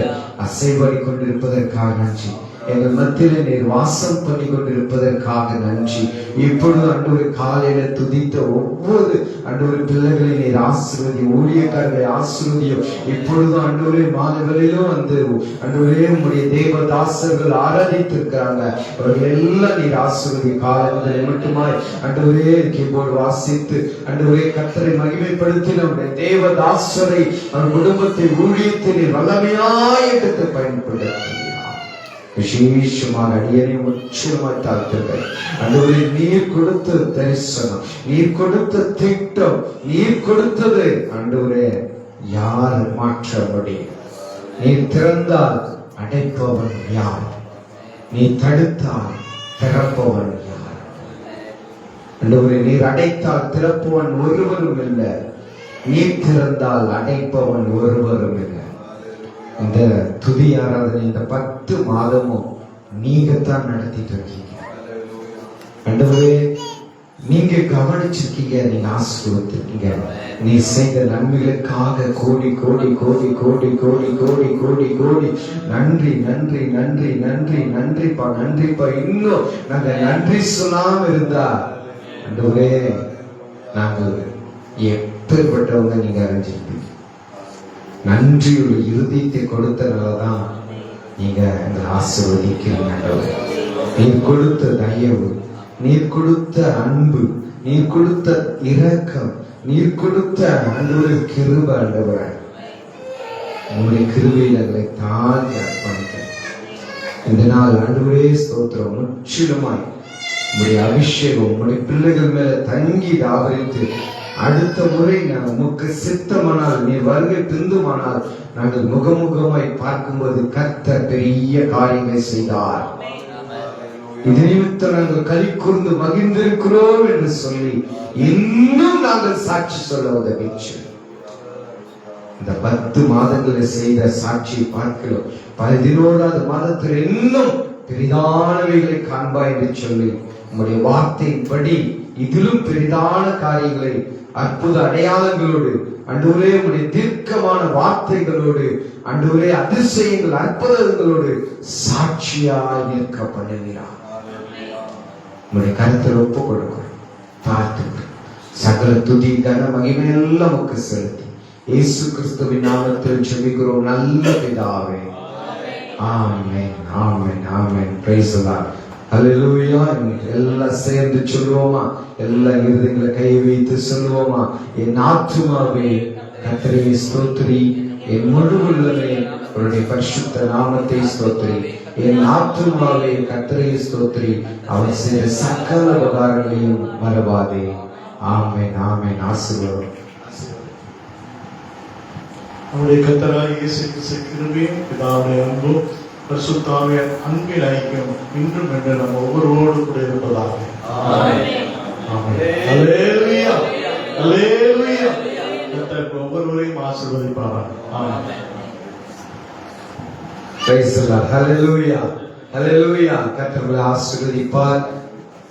Speaker 5: அசைவாடி கொண்டிருப்பதற்காக நன்றி. எங்க மத்தியில நீர் வாசம் பண்ணி கொண்டிருப்பதற்காக நன்றி. இப்பொழுது ஆண்டவரே காலையில துதித்த ஒவ்வொரு ஆண்டவரே பிள்ளைகளை நீர் ஆசீர்வதி, ஊழியக்காரர்களை ஆசீர்வதியும். இப்பொழுது ஆண்டவரே மாலைகளிலும் வந்து ஆண்டவரே உம்முடைய தேவதாசர்கள் ஆராதித்திருக்கிறாங்க, அவர்கள் எல்லாம் நீர் ஆசீர்வதி. காலை முதல் மட்டுமாய் ஆண்டவரே கீபோர்டு வாசித்து ஆண்டவரே கர்த்தரை மகிமைப்படுத்தி நம்முடைய தேவதாசரை அவர் குடும்பத்தை ஊழியத்தை நீர் வல்லமையாய் எடுத்து பயன்படுத்தி விசேஷமாக அடியனை உச்சமாய் தாழ்த்துங்கள். ஆண்டவரே நீர் கொடுத்த தரிசனம், நீர் கொடுத்த திட்டம், நீர் கொடுத்தது ஆண்டவரே யார் மாற்ற முடியும்? நீர் திறந்தால் அடைப்பவன் யார்? நீ தடுத்தால் திறப்பவன் யார்? ஆண்டவரே நீர் அடைத்தால் திறப்பவன் ஒருவரும் இல்லை, நீர் திறந்தால் அடைப்பவன் ஒருவரும் இல்லை. இந்த துதி ஆராதனை இந்த 10 மாதமும் நீங்க தான் நடத்திட்டு இருக்கீங்க. ஆண்டவரே நீங்க கவனிச்சிருக்கீங்க, நீங்க ஆசீர்வதிச்சிருக்கீங்க. நீ செய்த நன்மைகளுக்காக கோடி கோடி கோடி கோடி கோடி கோடி கோடி கோடி நன்றி நன்றி நன்றி நன்றி நன்றிப்பா நன்றிப்பா. இன்னும் நாங்க நன்றி சொல்லாம இருந்தா ஆண்டவரே நாங்கள் எப்பேற்பட்டவங்க நீங்க அறிஞ்சிருப்பீங்க. நன்றியுள்ள இருதயத்தை கொடுத்தனாலதான் நீங்க எங்களை ஆசீர்வதிக்கிறீங்க. நீர் கொடுத்த தயவு, நீர் கொடுத்த அன்பு, நீர் கொடுத்த இரக்கம், நீர் கொடுத்த ஆண்டவரே கிருபை. ஆண்டவரே உங்களுடைய கிருபையில் எங்களை தாழ்த்தி அர்ப்பணிக்கிறேன். இந்த நாள் ஆண்டவரே ஸ்தோத்திரம். முற்றிலுமாய் உங்களுடைய அபிஷேகம் உங்களுடைய பிள்ளைகள் மேல தங்கி தாவரித்து அடுத்த முறை நான் உமக்கு சித்தமானால் நீ வருகை பிந்துமானால் நாங்கள் முகமுகமாய் பார்க்கும்போது கர்த்தர் பெரிய காரியங்களை செய்தார், இது நிமித்தம் நாங்கள் களி கூர்ந்து மகிழ்ந்திருக்கிறோம் என்று சொல்லி இன்னும் நாங்கள் சாட்சி சொல்ல உதவிச்சு. இந்த 10 மாதங்களில் செய்த சாட்சியை பார்க்கிறோம். 11வது மாதத்தில் இன்னும் பெரிதானவைகளை காண்பாய் என்று சொல்லி உங்களுடைய வார்த்தையின்படி இதிலும் பெரிதான காரியங்களை அற்புத அடையாளங்களோடு ஆண்டவரே உங்களுடைய தீர்க்கமான வார்த்தைகளோடு ஆண்டவரே அதிசயங்கள் அற்புதங்களோடு சாட்சியாய் நிற்க பண்ணுகிறார். உங்களுடைய கருத்தில் ஒப்பு கொடுக்கிறோம். பார்த்து சகல துதி கன மகிமை எல்லாம் உமக்கு செலுத்தி இயேசு கிறிஸ்துவின் நாமத்தில் ஜெபிக்கிறோம் நல்ல பிதாவே. ஆமென் ஆமென் ஆமென். Praise the Lord. ஹல்லேலூயா. எல்லாம் சேர்ந்து சொல்லுவோமா? எல்லா இருதயங்களை கை வைத்து சொல்லுவோமா? என் ஆத்துமாவே கர்த்தரை ஸ்தோத்திரி, என் முழு உள்ளமே அவருடைய பரிசுத்த நாமத்தை ஸ்தோத்திரி. என் ஆத்துமாவே கர்த்தரை ஸ்தோத்திரி, அவர் செய்த சகல உபகாரங்களையும் மறவாதே. ஆமென், ஆமென். ஆசீர்வாதம்.
Speaker 6: நம்முடைய கர்த்தராகிய இயேசு கிறிஸ்துவின் கிருபையும் பிதாவுடைய அன்பும் பரிசுத்த ஆவியானவரின் அன்பின் ஐக்கியம் இன்றும் என்று நம்ம ஒவ்வொருவரோடு கூட இருப்பதாக.
Speaker 4: ஆமென்.
Speaker 6: ஆமென். அல்லேலூயா. அல்லேலூயா. கர்த்தர் ஒவ்வொருவரையும் ஆசீர்வதிப்பாராக. ஆமென்.
Speaker 5: Praise the Lord. Hallelujah. Hallelujah. கர்த்தர் உங்களை ஆசீர்வதிப்பார்.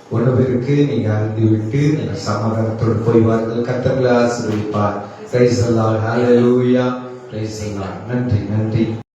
Speaker 5: உணவிற்கு நீங்க அழுந்து விட்டு சமாதானத்தோடு போய் வாருங்கள். கர்த்தர் உங்களை ஆசீர்வதிப்பார். Praise the Lord. Hallelujah. Praise the Lord. நன்றி, நன்றி.